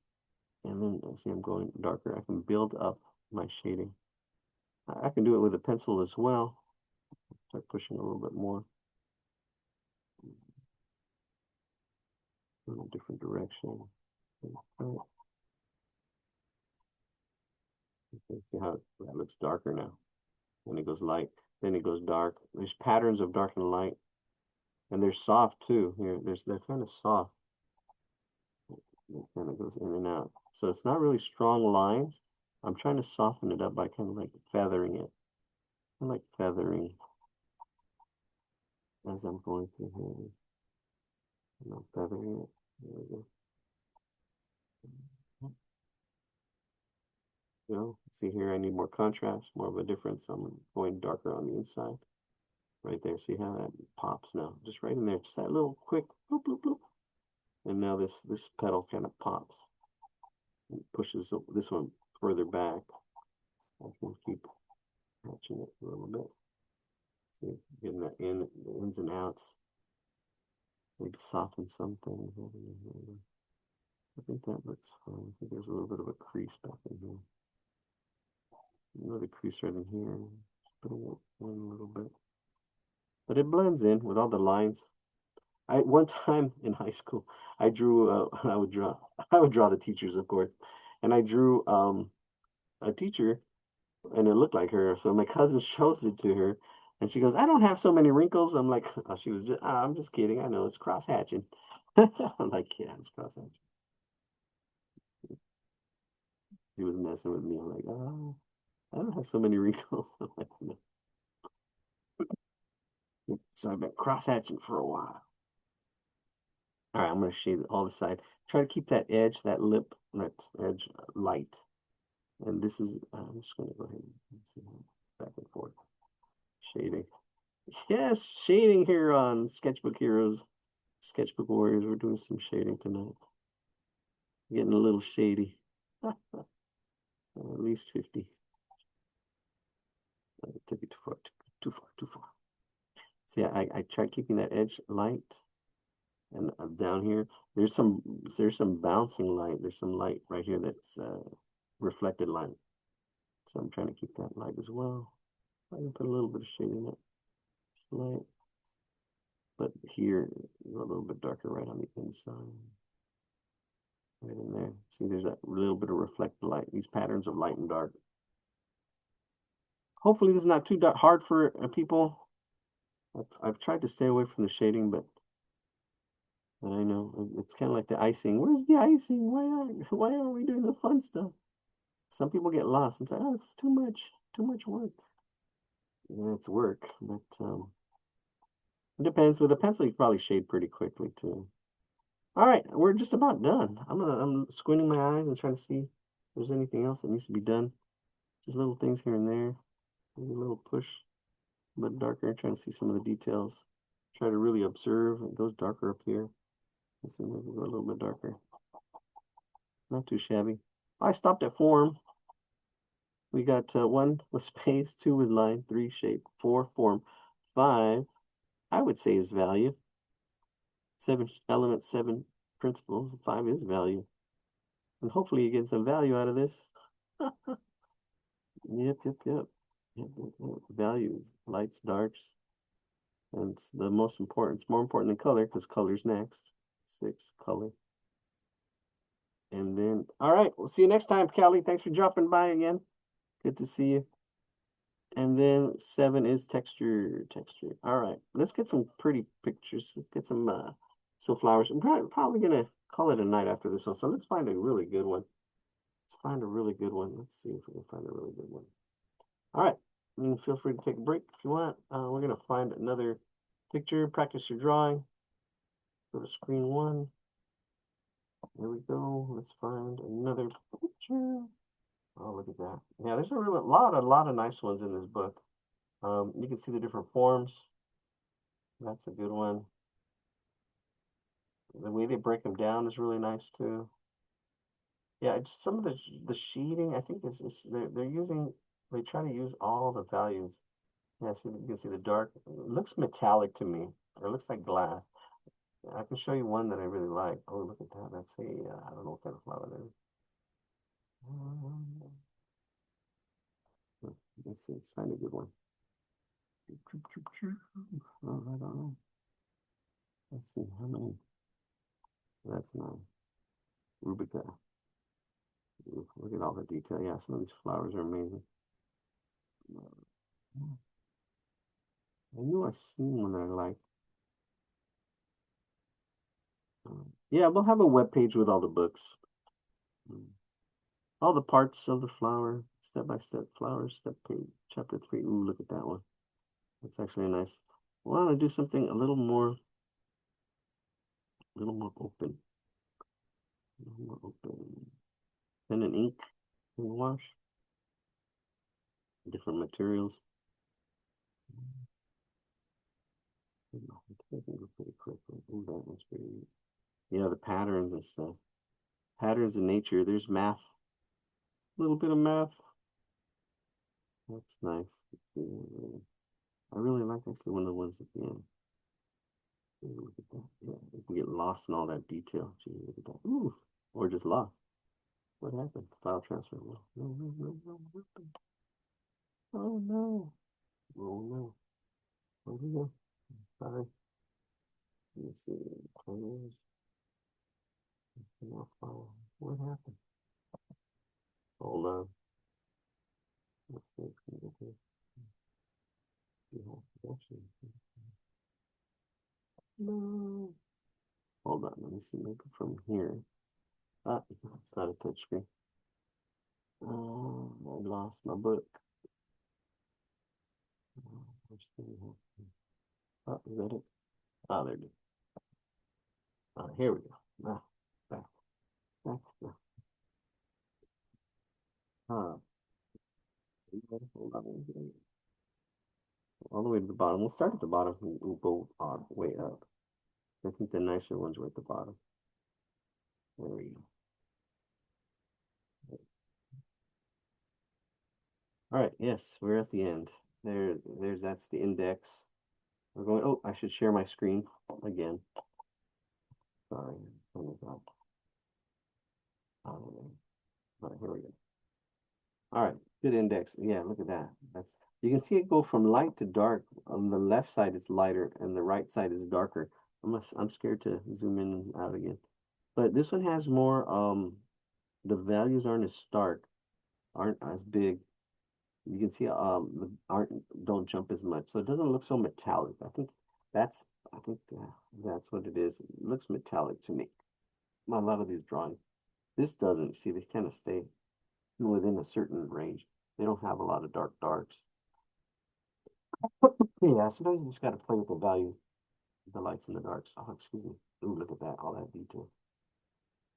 and then see I'm going darker. I can build up my shading. I can do it with a pencil as well. Start pushing a little bit more in a different direction. Okay. See how that looks darker now. When it goes light, then it goes dark. There's patterns of dark and light, and they're soft too. Here, they're kind of soft. It kind of goes in and out. So it's not really strong lines. I'm trying to soften it up by kind of like feathering it. I like feathering as I'm going through here. I'm feathering it. There we go. You know, see here, I need more contrast, more of a difference. I'm going darker on the inside. Right there. See how that pops now? Just right in there. Just that little quick bloop, bloop, bloop. And now this petal kind of pops. And pushes this one further back. I can keep hatching it a little bit. See, getting that in, the ins and outs. Maybe soften something. I think that looks fine. I think there's a little bit of a crease back in here. Another crease right in here. Putting it in a little bit. But it blends in with all the lines. One time in high school, I drew. I would draw the teachers, of course, and I drew a teacher, and it looked like her. So my cousin shows it to her, and she goes, "I don't have so many wrinkles." I'm like, oh, she was just, I'm just kidding. I know it's cross hatching. I'm like, yeah, it's cross hatching. He was messing with me. I'm like, oh, I don't have so many wrinkles. I'm like, no. So I've been cross hatching for a while. All right, I'm gonna shade all the side. Try to keep that edge, that lip, that edge light. And this is, I'm just going to go ahead and see back and forth. Shading. Yes, shading here on Sketchbook Heroes, Sketchbook Warriors. We're doing some shading tonight. Getting a little shady. At least 50. I took it too far, too far, too far. See, I tried keeping that edge light. And down here, there's some bouncing light. There's some light right here that's reflected light. So I'm trying to keep that light as well. I can put a little bit of shade in it. Light. But here, a little bit darker right on the inside. Right in there. See, there's that little bit of reflected light, these patterns of light and dark. Hopefully this is not too hard for people. I've tried to stay away from the shading, but I know it's kind of like the icing. Where's the icing? Why aren't we doing the fun stuff? Some people get lost and say, "Oh, it's too much work." Yeah, it's work, but it depends. With a pencil, you can probably shade pretty quickly too. All right, we're just about done. I'm squinting my eyes and trying to see if there's anything else that needs to be done. Just little things here and there. Maybe a little push, a bit darker, trying to see some of the details. Try to really observe. It goes darker up here. Let's see, maybe go a little bit darker. Not too shabby. I stopped at form. We got 1 with space, 2 with line, 3 shape, 4 form, 5 I would say is value. 7 elements, 7 principles, 5 is value. And hopefully you get some value out of this. Yep. Values, lights, darks. And it's the most important. It's more important than color because color's next. 6, color. And then, all right, we'll see you next time, Callie. Thanks for dropping by again. Good to see you. And then 7 is texture. All right, let's get some pretty pictures. Let's get some flowers. I'm probably gonna call it a night after this one. So let's find a really good one. Let's find a really good one. Let's see if we can find a really good one. All right, and feel free to take a break if you want. We're gonna find another picture. Practice your drawing. Go to screen 1. There we go. Let's find another picture. Oh, look at that. Yeah, there's a lot of nice ones in this book. You can see the different forms. That's a good one. The way they break them down is really nice too. Yeah, some of the sheeting, I think is they try to use all the values. Yeah, see, you can see the dark. It looks metallic to me. It looks like glass. I can show you one that I really like. Oh, look at that. That's I don't know what kind of flower that is. Let's see, let's find a good one. Oh, I don't know. Let's see, how many? That's 9. Rubica. Look at all the detail. Yeah, some of these flowers are amazing. I knew I seen one that I like. Yeah, we'll have a web page with all the books. All the parts of the flower, step-by-step flower, step page, chapter 3. Ooh, look at that one. That's actually a nice. I want to do something a little more open. A little more open. Pen and ink and wash. Different materials. I think go pretty quickly. Ooh, that one's pretty neat. Yeah, the patterns and stuff. Patterns in nature. There's math. A little bit of math. That's nice. I really like actually one of the ones at the end. Look at that. Yeah, you can get lost in all that detail. Gee, look at that. Ooh, or just lost. What happened? File transfer. No. What happened? Oh no. Oh no. Where we go? Sorry. Let's see. Close. More file. What happened? Hold on. Let's see. No. Hold on. Let me see. Maybe from here. Ah, it's not a touch screen. Oh, I lost my book. Oh, is that it? Oh, there it is. Here we go. Back. Hold on. All the way to the bottom. We'll start at the bottom and we'll go all the way up. I think the nicer ones are at the bottom. There we go. All right, yes, we're at the end. That's the index. We're going, oh, I should share my screen again. Sorry. Oh my God. All right, here we go. All right, good index. Yeah, look at that. You can see it go from light to dark. On the left side, it's lighter, and the right side is darker. I'm scared to zoom in and out again. But this one has more, the values aren't as stark, aren't as big. You can see, don't jump as much. So it doesn't look so metallic. That's, I think that's what it is. It looks metallic to me. A lot of these drawings. This doesn't. See, they kind of stay within a certain range. They don't have a lot of dark darks. Yeah, sometimes you just got to play with the value, the lights and the darks. Oh, excuse me. Ooh, look at that, all that detail.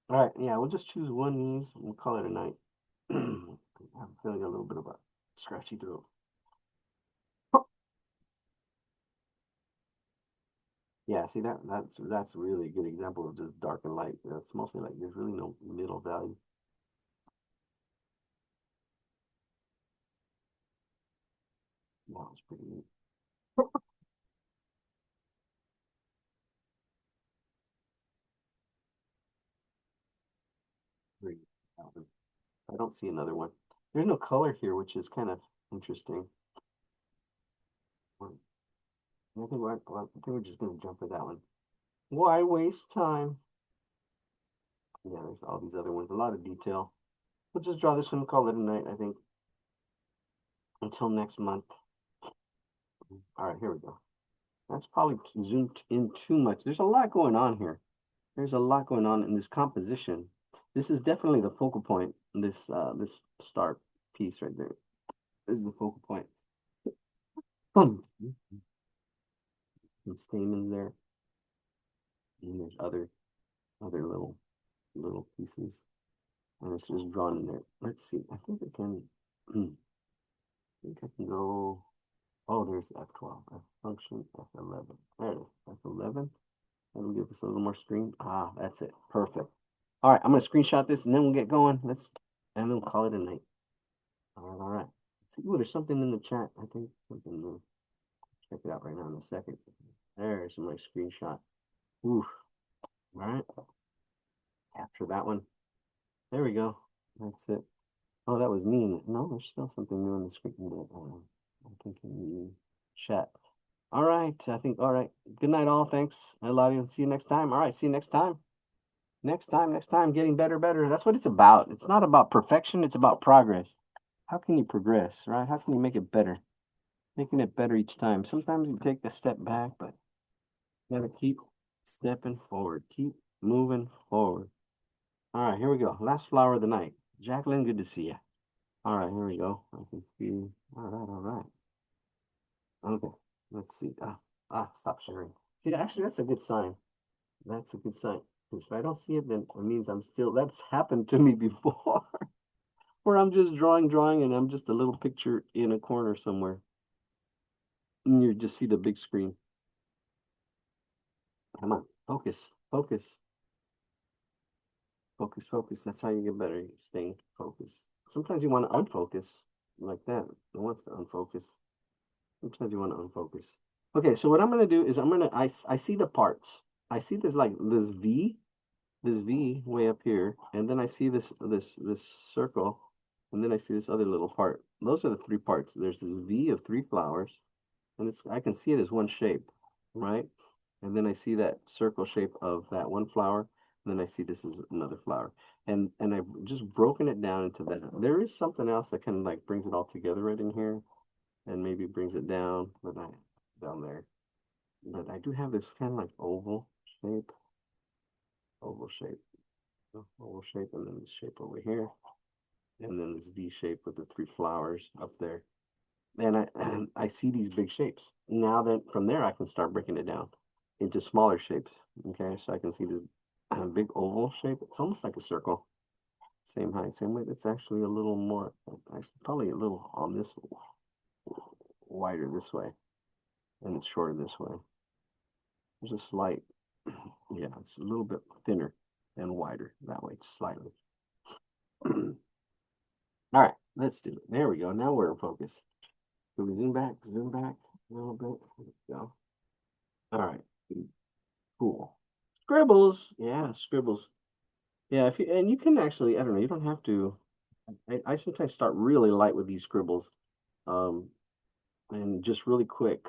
All right, yeah, we'll just choose one of these and we'll call it a night. I'm feeling a little bit of a scratchy throat. Yeah, see that's really a good example of just dark and light. That's mostly like there's really no middle value. That was pretty neat. Pretty neat. I don't see another one. There's no color here, which is kind of interesting. I think we're just gonna jump to that one. Why waste time? Yeah, there's all these other ones. A lot of detail. We'll just draw this one and call it a night, I think. Until next month. All right, here we go. That's probably zoomed in too much. There's a lot going on here. There's a lot going on in this composition. This is definitely the focal point. This start piece right there. This is the focal point. Boom. Some stamens there. And there's other little pieces. And it's just drawn in there. Let's see. I think I can I think I can go. Oh, there's F12. F function F11. There it is. F11. That'll give us a little more screen. Ah, that's it. Perfect. All right, I'm gonna screenshot this and then we'll get going. And then we'll call it a night. All right, all right. See, ooh, there's something in the chat. I think something new. Check it out right now in a second. There's my screenshot. Ooh, all right. Capture that one. There we go. That's it. Oh, that was mean. No, there's still something new in the screen. I'm thinking you chat. All right. All right. Good night, all. Thanks. I love you. See you next time. All right. See you next time. Next time, getting better, better. That's what it's about. It's not about perfection. It's about progress. How can you progress, right? How can you make it better? Making it better each time. Sometimes you take a step back, but you gotta keep stepping forward. Keep moving forward. All right, here we go. Last flower of the night. Jacqueline, good to see you. All right, here we go. I can see. All right, all right. Okay, let's see. Stop sharing. See, actually, that's a good sign. That's a good sign. Because if I don't see it, then it means I'm still, that's happened to me before, where I'm just drawing, and I'm just a little picture in a corner somewhere. And you just see the big screen. Come on, focus, focus, focus, focus. That's how you get better. Staying focused. Sometimes you want to unfocus like that. It wants to unfocus. Sometimes you want to unfocus. Okay, so what I'm gonna do is I see the parts. I see this like this V way up here, and then I see this circle, and then I see this other little part. Those are the three parts. There's this V of three flowers, and I can see it as one shape, right? And then I see that circle shape of that one flower, and then I see this is another flower. And I've just broken it down into that. There is something else that kind of like brings it all together right in here, and maybe brings it down, down there. But I do have this kind of like shape, oval shape, oval shape, and then this shape over here, and then this V shape with the three flowers up there. And I see these big shapes. Now that from there, I can start breaking it down into smaller shapes. Okay, so I can see the big oval shape. It's almost like a circle, same height, same width. It's actually a little more, actually probably a little on this wider this way, and it's shorter this way. There's a slight, yeah, it's a little bit thinner and wider that way, just slightly. All right, let's do it. There we go. Now we're in focus. So we zoom back a little bit. There we go. All right, cool. Scribbles, yeah, scribbles. Yeah, if you and you can actually, I don't know, you don't have to. I sometimes start really light with these scribbles. Um, and just really quick.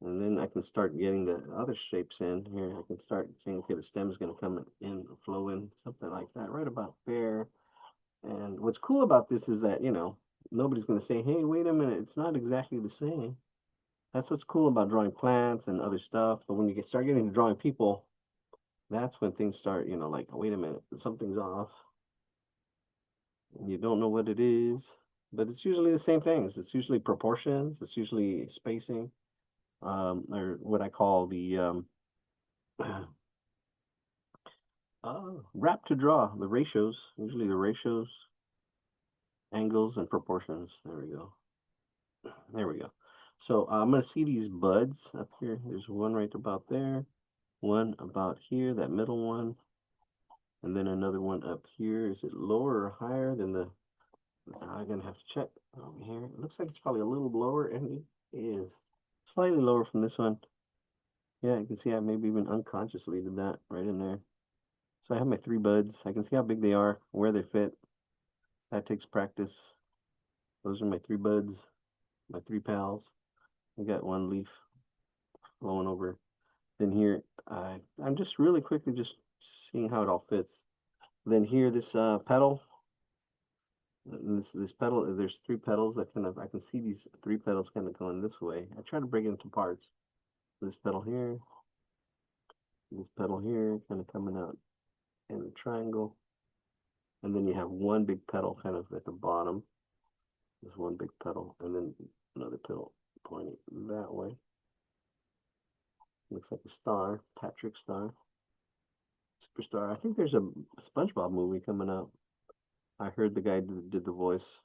And then I can start getting the other shapes in here. I can start saying, okay, the stem is going to come in, flow in, something like that, right about there. And what's cool about this is that, nobody's going to say, hey, wait a minute, it's not exactly the same. That's what's cool about drawing plants and other stuff. But when you start getting to drawing people, that's when things start, like, wait a minute, something's off. And you don't know what it is. But it's usually the same things. It's usually proportions. It's usually spacing, or what I call the wrap to draw, the ratios, usually the ratios, angles, and proportions. There we go. There we go. So I'm going to see these buds up here. There's one right about there, one about here, that middle one, and then another one up here. Is it lower or higher than the, I'm going to have to check over here. It looks like it's probably a little lower, and it is slightly lower from this one. Yeah, you can see I maybe even unconsciously did that right in there. So I have my three buds. I can see how big they are, where they fit. That takes practice. Those are my three buds, my three pals. I got one leaf flowing over. Then here, I'm just really quickly just seeing how it all fits. Then here, this petal, this petal, there's three petals that kind of, I can see these three petals kind of going this way. I try to break it into parts. This petal here, kind of coming out in a triangle. And then you have one big petal kind of at the bottom. There's one big petal, and then another petal pointing that way. Looks like a star, Patrick Star, Superstar. I think there's a SpongeBob movie coming out. I heard the guy did the voice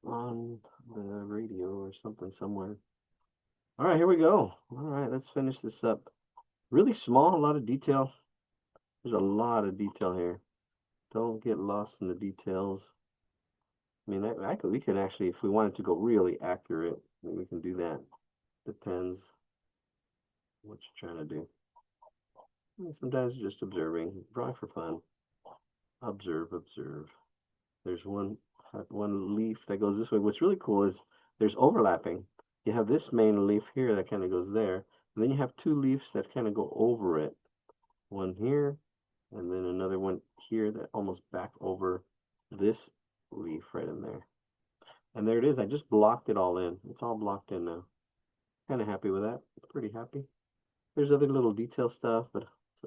on the radio or something somewhere. All right, here we go. All right, let's finish this up. Really small, a lot of detail. There's a lot of detail here. Don't get lost in the details. I mean, we could actually, if we wanted to go really accurate, we can do that. Depends what you're trying to do. And sometimes just observing, drawing for fun. Observe, observe. There's one leaf that goes this way. What's really cool is there's overlapping. You have this main leaf here that kind of goes there, and then you have two leaves that kind of go over it. One here, and then another one here that almost back over this leaf right in there. And there it is. I just blocked it all in. It's all blocked in now. Kind of happy with that. Pretty happy. There's other little detail stuff, but it's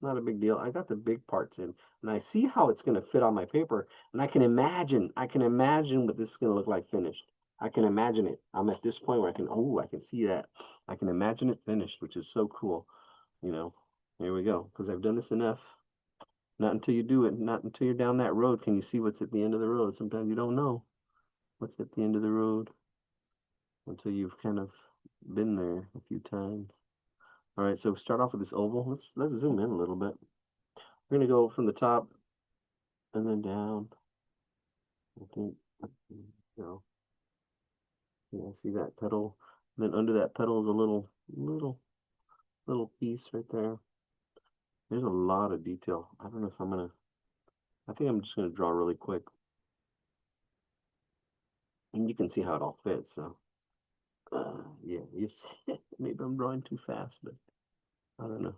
not a big deal. I got the big parts in, and I see how it's going to fit on my paper, and I can imagine what this is going to look like finished. I can imagine it. I'm at this point where I can see that. I can imagine it finished, which is so cool. Here we go, because I've done this enough. Not until you do it, not until you're down that road can you see what's at the end of the road. Sometimes you don't know what's at the end of the road until you've kind of been there a few times. All right, so start off with this oval. Let's zoom in a little bit. We're gonna go from the top and then down. I think, yeah, see that petal. And then under that petal is a little piece right there. There's a lot of detail. I don't know if I think I'm just gonna draw really quick. And you can see how it all fits, so yeah, you see, maybe I'm drawing too fast, but I don't know.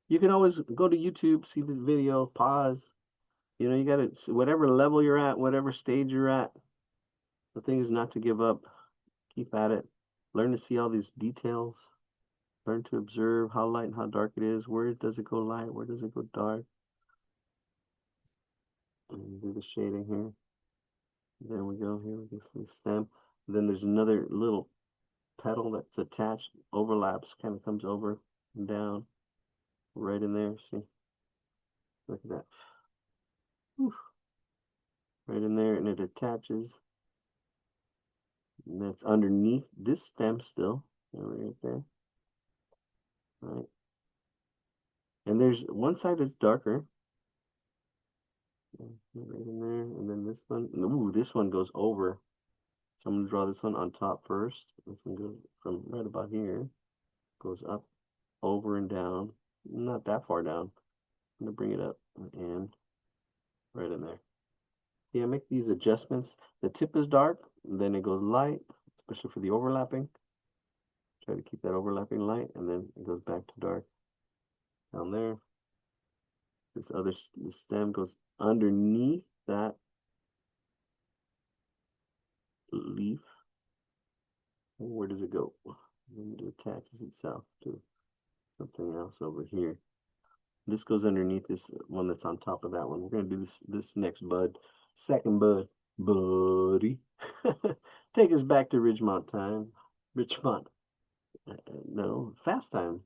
You can always go to YouTube, see the video, pause. You gotta, whatever level you're at, whatever stage you're at, the thing is not to give up. Keep at it. Learn to see all these details. Learn to observe how light and how dark it is. Where does it go light? Where does it go dark? And do the shading here. There we go. Here we go. The stem. And then there's another little petal that's attached, overlaps, kind of comes over and down, right in there. See? Look at that. Whew. Right in there, and it attaches. And that's underneath this stem still. Right there. All right. And there's one side that's darker. Right in there. And then this one. Ooh, this one goes over. So I'm going to draw this one on top first. This one goes from right about here. Goes up, over, and down. Not that far down. I'm going to bring it up and right in there. See, I make these adjustments. The tip is dark, then it goes light, especially for the overlapping. Try to keep that overlapping light, and then it goes back to dark down there. The stem goes underneath that leaf. And where does it go? And it attaches itself to something else over here. This goes underneath this one that's on top of that one. We're gonna do this next bud, second bud, buddy. Take us back to Ridgemont time. Ridgemont, no, Fast Time.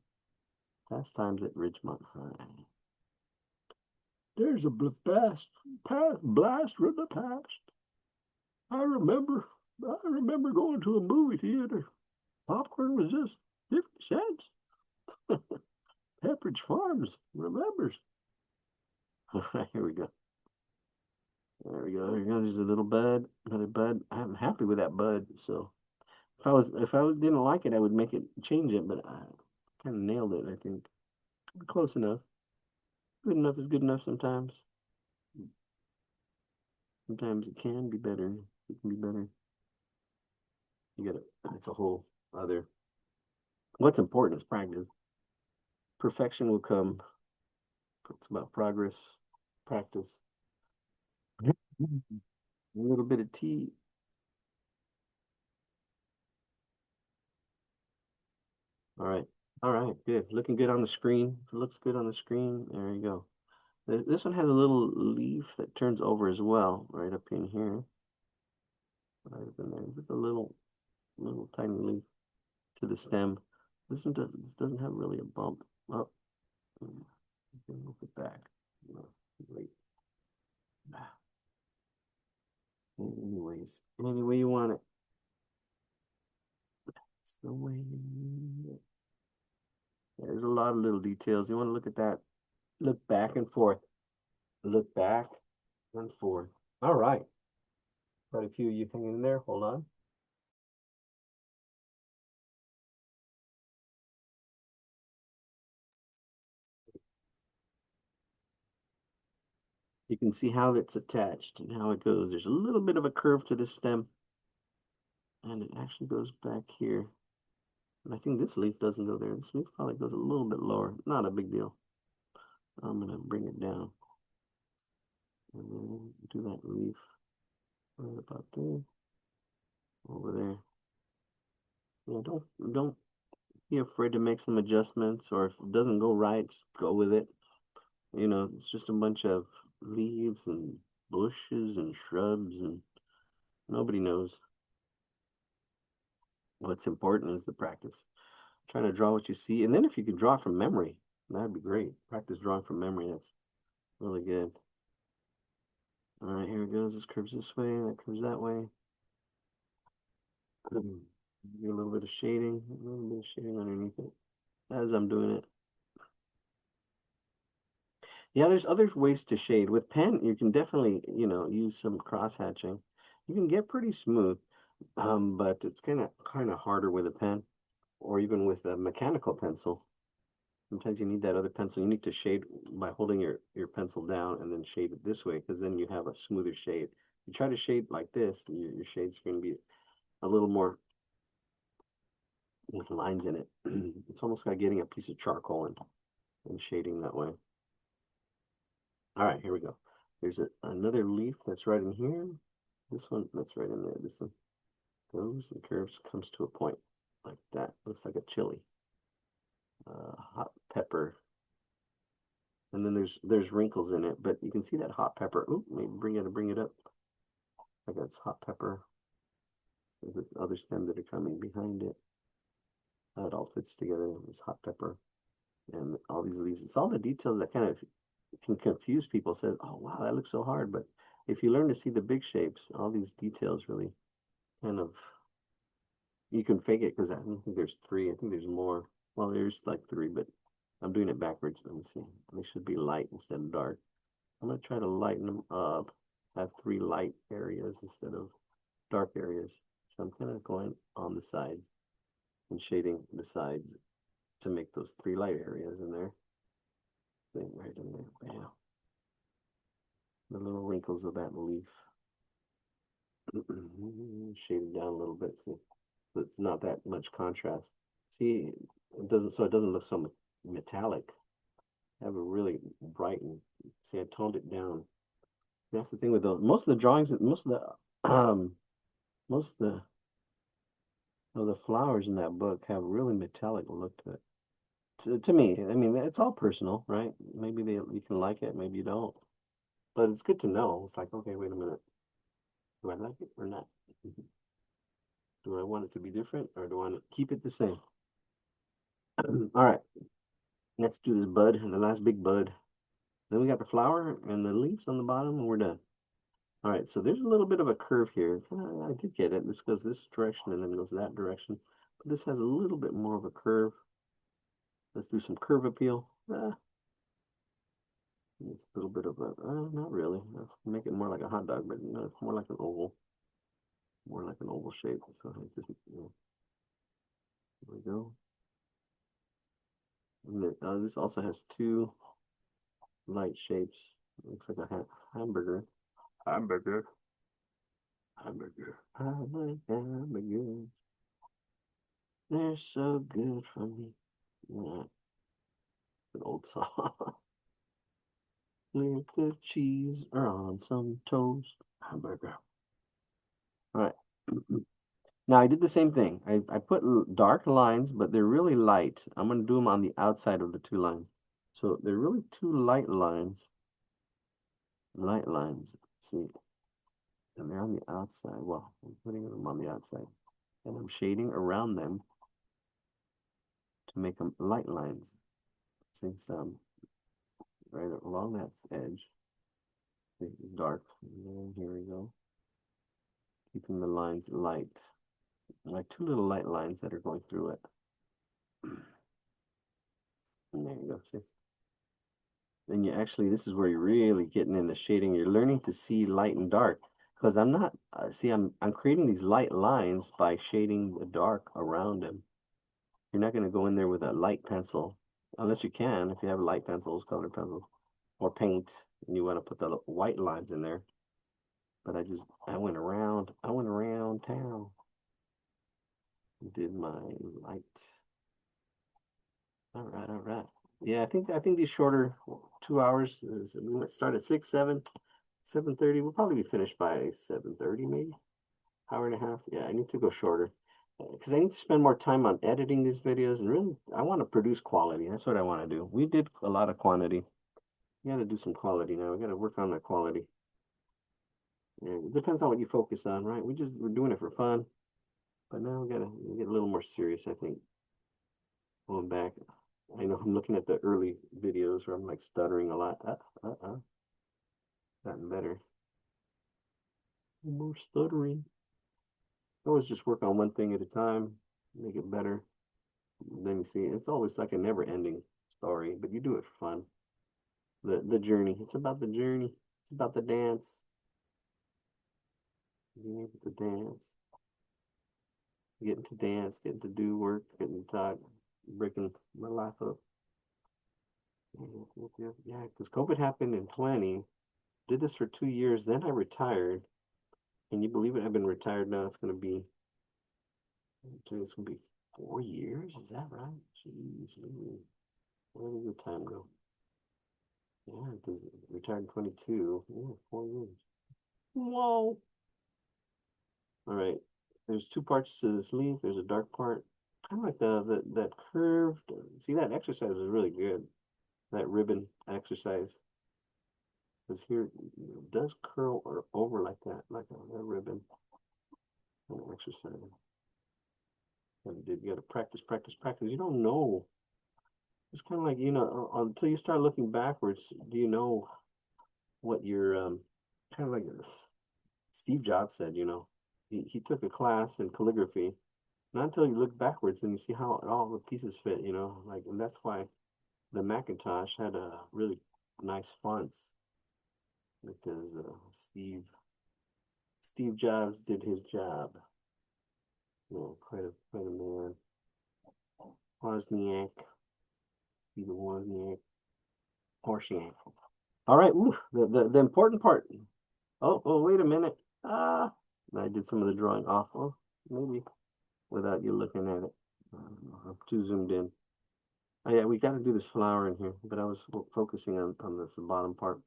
Fast Times at Ridgemont High. There's a blast from the past. I remember going to a movie theater. Popcorn was just 50 cents. Pepperidge Farms remembers. All right, here we go. There we go. There goes. There's a little bud, another bud. I'm happy with that bud. So if I didn't like it, I would make it change it, but I kind of nailed it, I think. Close enough. Good enough is good enough sometimes. Sometimes it can be better. It can be better. You gotta, it's a whole other. What's important is practice. Perfection will come. It's about progress, practice. A little bit of tea. All right. All right. Good. Looking good on the screen. It looks good on the screen. There you go. This one has a little leaf that turns over as well, right up in here. Right up in there. Just a little tiny leaf to the stem. This doesn't have really a bump. Oh, move it back. No, wait. Anyways, any way you want it. That's the way you need it. There's a lot of little details. You want to look at that. Look back and forth. Look back and forth. All right. Quite a few of you hanging in there. Hold on. You can see how it's attached and how it goes. There's a little bit of a curve to the stem, and it actually goes back here. And I think this leaf doesn't go there. This leaf probably goes a little bit lower. Not a big deal. I'm gonna bring it down and then do that leaf right about there, over there. Yeah, don't be afraid to make some adjustments, or if it doesn't go right, just go with it. You know, it's just a bunch of leaves and bushes and shrubs, and nobody knows. What's important is the practice. Trying to draw what you see, and then if you could draw from memory, that'd be great. Practice drawing from memory. That's really good. All right, here it goes. This curves this way, that curves that way. Do a little bit of shading, a little bit of shading underneath it as I'm doing it. Yeah, there's other ways to shade. With pen, you can definitely, use some cross hatching. You can get pretty smooth, but it's kind of harder with a pen or even with a mechanical pencil. Sometimes you need that other pencil. You need to shade by holding your pencil down and then shade it this way, because then you have a smoother shade. You try to shade like this, your shade's going to be a little more with lines in it. It's almost like getting a piece of charcoal and shading that way. All right, here we go. There's another leaf that's right in here. This one that's right in there. This one goes and curves, comes to a point like that. Looks like a chili. Hot pepper. And then there's wrinkles in it, but you can see that hot pepper. Ooh, maybe bring it up. I got hot pepper. There's other stems that are coming behind it. It all fits together. There's hot pepper and all these leaves. It's all the details that kind of can confuse people. Says, oh wow, that looks so hard. But if you learn to see the big shapes, all these details really kind of, you can fake it, because I don't think there's three. I think there's more. Well, there's like three, but I'm doing it backwards. Let me see. They should be light instead of dark. I'm gonna try to lighten them up. Have three light areas instead of dark areas. So I'm kind of going on the sides and shading the sides to make those three light areas in there. Right in there. Bam. The little wrinkles of that leaf. Shade it down a little bit, so it's not that much contrast. See, it doesn't look so metallic. I have a really bright and see, I toned it down. That's the thing with those. Most of the drawings, most of the flowers in that book have really metallic look to it. To me, I mean, it's all personal, right? Maybe you can like it, maybe you don't. But it's good to know. It's like, okay, wait a minute. Do I like it or not? Do I want it to be different or do I want to keep it the same? All right, let's do this bud, the last big bud. Then we got the flower and the leaves on the bottom, and we're done. All right, so there's a little bit of a curve here. I did get it. This goes this direction and then goes that direction. But this has a little bit more of a curve. Let's do some curve appeal. It's a little bit of a, not really. Let's make it more like a hot dog, but no, it's more like an oval. More like an oval shape. So just, there we go. And this also has two light shapes. Looks like a hamburger. Hamburger. Hamburger. I like hamburgers. They're so good for me. Yeah, an old song. With the cheese or on some toast. Hamburger. All right. Now I did the same thing. I put dark lines, but they're really light. I'm going to do them on the outside of the two lines. So they're really two light lines. Light lines. See, and they're on the outside. Well, I'm putting them on the outside. And I'm shading around them to make them light lines. See some right along that edge. Dark. And here we go. Keeping the lines light. Like two little light lines that are going through it. And there you go. See? And you actually, this is where you're really getting into shading. You're learning to see light and dark. Because I'm not, see, I'm creating these light lines by shading the dark around them. You're not going to go in there with a light pencil, unless you can, if you have light pencils, colored pencils, or paint, and you want to put the white lines in there. But I went around town and did my light. All right, all right. Yeah, I think these shorter 2 hours. We might start at 6, 7, 7:30. We'll probably be finished by 7:30, maybe. Hour and a half. Yeah, I need to go shorter because I need to spend more time on editing these videos and really I want to produce quality. That's what I want to do. We did a lot of quantity. We got to do some quality now. We got to work on that quality. Yeah, it depends on what you focus on, right? We're doing it for fun, but now we gotta get a little more serious. I think going back. I know I'm looking at the early videos where I'm like stuttering a lot. Gotten better. More stuttering. Always just work on one thing at a time, make it better. Then you see, it's always like a never-ending story, but you do it for fun. The journey. It's about the journey. It's about the dance. Being able to dance. Getting to dance, getting to do work, getting to talk, breaking my life up. Yeah, because COVID happened in 20. Did this for 2 years, then I retired. Can you believe it? I've been retired now. It's gonna be 4 years. Is that right? Jeez, where did the time go? Yeah, because retired in 22. Yeah, 4 years. Whoa. All right. There's two parts to this leaf. There's a dark part. Kind of like that curved. See, that exercise is really good. That ribbon exercise. Because here it does curl or over like that, like a ribbon. An exercise. And you got to practice, practice, practice. You don't know. It's kind of like, until you start looking backwards, do you know what you're, kind of like this. Steve Jobs said, he took a class in calligraphy. Not until you look backwards and you see how all the pieces fit, like, and that's why the Macintosh had a really nice fonts because Steve Jobs did his job. Quite a man. Wozniak, Stephen Wozniak, Horsniak. All right, ooh, the important part. Oh, wait a minute. Ah, And I did some of the drawing off, well, maybe without you looking at it. I'm too zoomed in. Oh yeah, we got to do this flower in here, but I was focusing on this bottom part.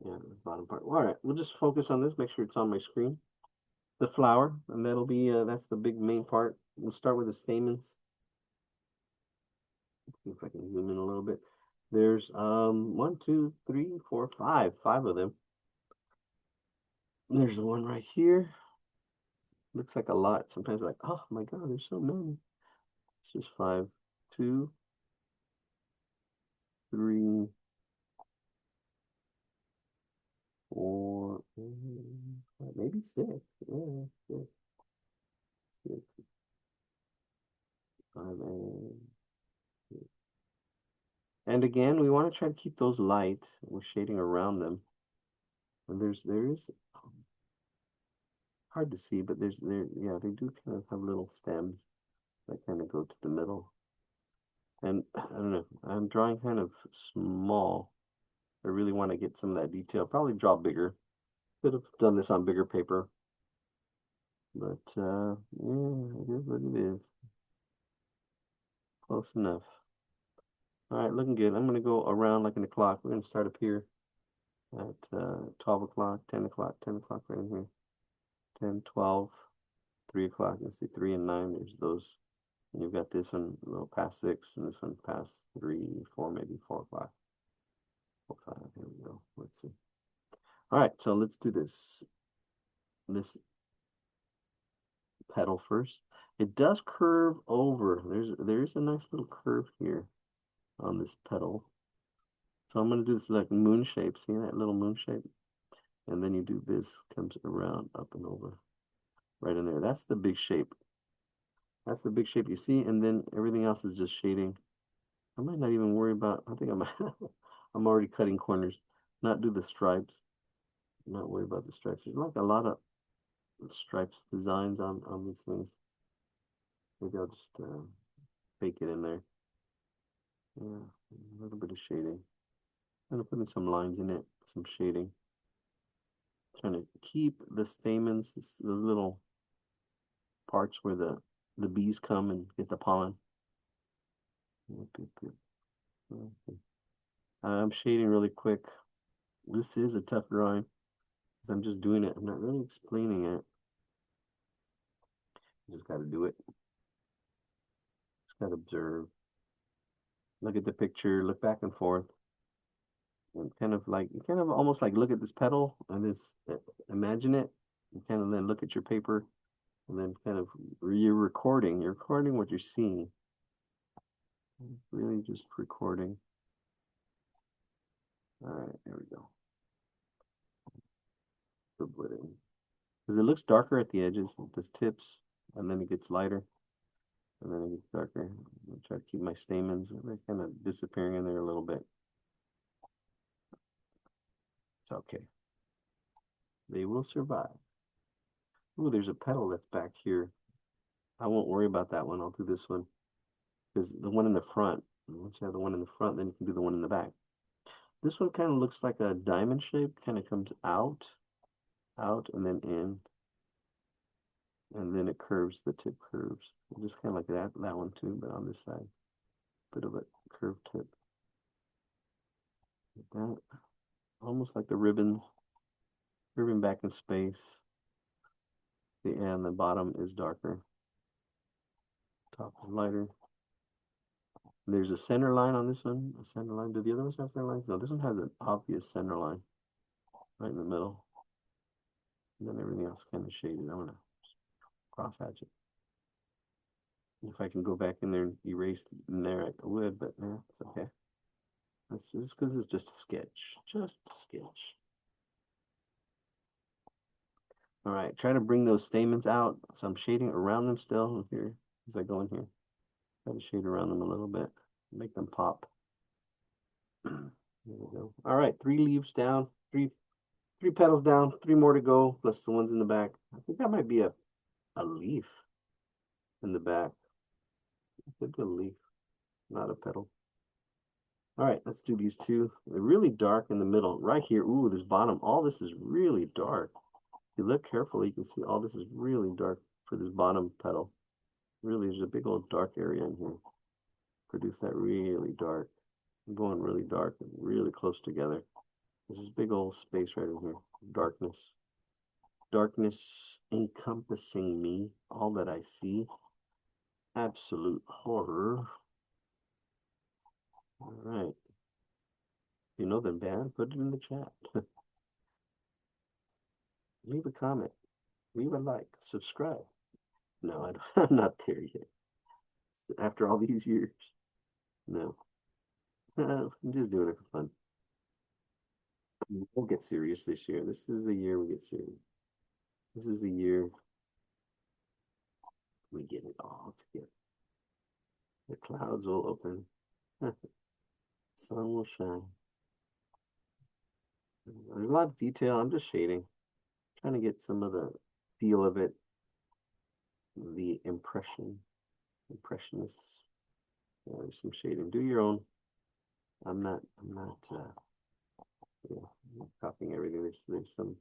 Yeah, the bottom part. All right, we'll just focus on this. Make sure it's on my screen. The flower, and that'll be that's the big main part. We'll start with the stamens. Let's see if I can zoom in a little bit. There's one, two, three, four, five of them. There's one right here. Looks like a lot. Sometimes like, oh my God, there's so many. It's just five. Two, three, four, maybe six. Yeah, six, six, five, and again, we want to try to keep those light. We're shading around them. And there is hard to see, but yeah, they do kind of have little stems that kind of go to the middle. And I don't know, I'm drawing kind of small. I really want to get some of that detail. Probably draw bigger. Could have done this on bigger paper. But yeah, it is what it is. Close enough. All right, looking good. I'm gonna go around like in the clock. We're gonna start up here at 12 o'clock, 10 o'clock, 10 o'clock right in here. 10, 12, 3 o'clock. Let's see, 3 and 9. There's those. And you've got this one a little past 6, and this one past 3, 4, maybe 4 o'clock. 4, 5. Here we go. Let's see. All right, so let's do this petal first. It does curve over. There's a nice little curve here on this petal. So I'm gonna do this like moon shape. See that little moon shape? And then you do this, comes around, up and over, right in there. That's the big shape. That's the big shape you see, and then everything else is just shading. I might not even worry about, I think I'm already cutting corners. Not do the stripes. Not worry about the stripes. There's like a lot of stripes designs on these things. Maybe I'll just fake it in there. Yeah, a little bit of shading. I'm gonna put in some lines in it, some shading. Trying to keep the stamens, those little parts where the bees come and get the pollen. I'm shading really quick. This is a tough drawing because I'm just doing it. I'm not really explaining it. You just got to do it. Just got to observe. Look at the picture. Look back and forth. And kind of like, you kind of almost like look at this petal and this, imagine it. And kind of then look at your paper and then kind of, you're recording what you're seeing. Really just recording. All right, there we go. Because it looks darker at the edges, this tips, and then it gets lighter, and then it gets darker. I try to keep my stamens, they're kind of disappearing in there a little bit. It's okay. They will survive. Oh, there's a petal that's back here. I won't worry about that one. I'll do this one. Because the one in the front, once you have the one in the front, then you can do the one in the back. This one kind of looks like a diamond shape, kind of comes out, and then in. And then it curves, the tip curves. Just kind of like that one too, but on this side. Bit of a curved tip. Like that. Almost like the ribbon back in space. And the bottom is darker. Top is lighter. There's a center line on this one. A center line. Do the other ones have center lines? No, this one has an obvious center line. Right in the middle. And then everything else kind of shaded. I'm going to cross hatch it. If I can go back in there and erase in there, I would, but no, it's okay. That's just because it's just a sketch. Just a sketch. All right, try to bring those stamens out. So I'm shading around them still here as I go in here. Try to shade around them a little bit, make them pop. There we go. All right, 3 leaves down, three petals down, 3 more to go, plus the ones in the back. I think that might be a leaf in the back. It could be a leaf, not a petal. All right, let's do these 2. They're really dark in the middle. Right here, ooh, this bottom, all this is really dark. you look carefully, you can see all this is really dark for this bottom petal. Really, there's a big old dark area in here. Produce that really dark. I'm going really dark and really close together. There's this big old space right in here. Darkness. Darkness encompassing me. All that I see. Absolute horror. All right. If you know the band, put it in the chat. Leave a comment. Leave a like. Subscribe. No, I'm not there yet. After all these years. No. I'm just doing it for fun. We'll get serious this year. This is the year we get serious. This is the year we get it all together. The clouds will open. Sun will shine. There's a lot of detail. I'm just shading. Trying to get some of the feel of it. The impressionists. Yeah, there's some shading. Do your own. I'm not yeah, I'm not copying everything. There's some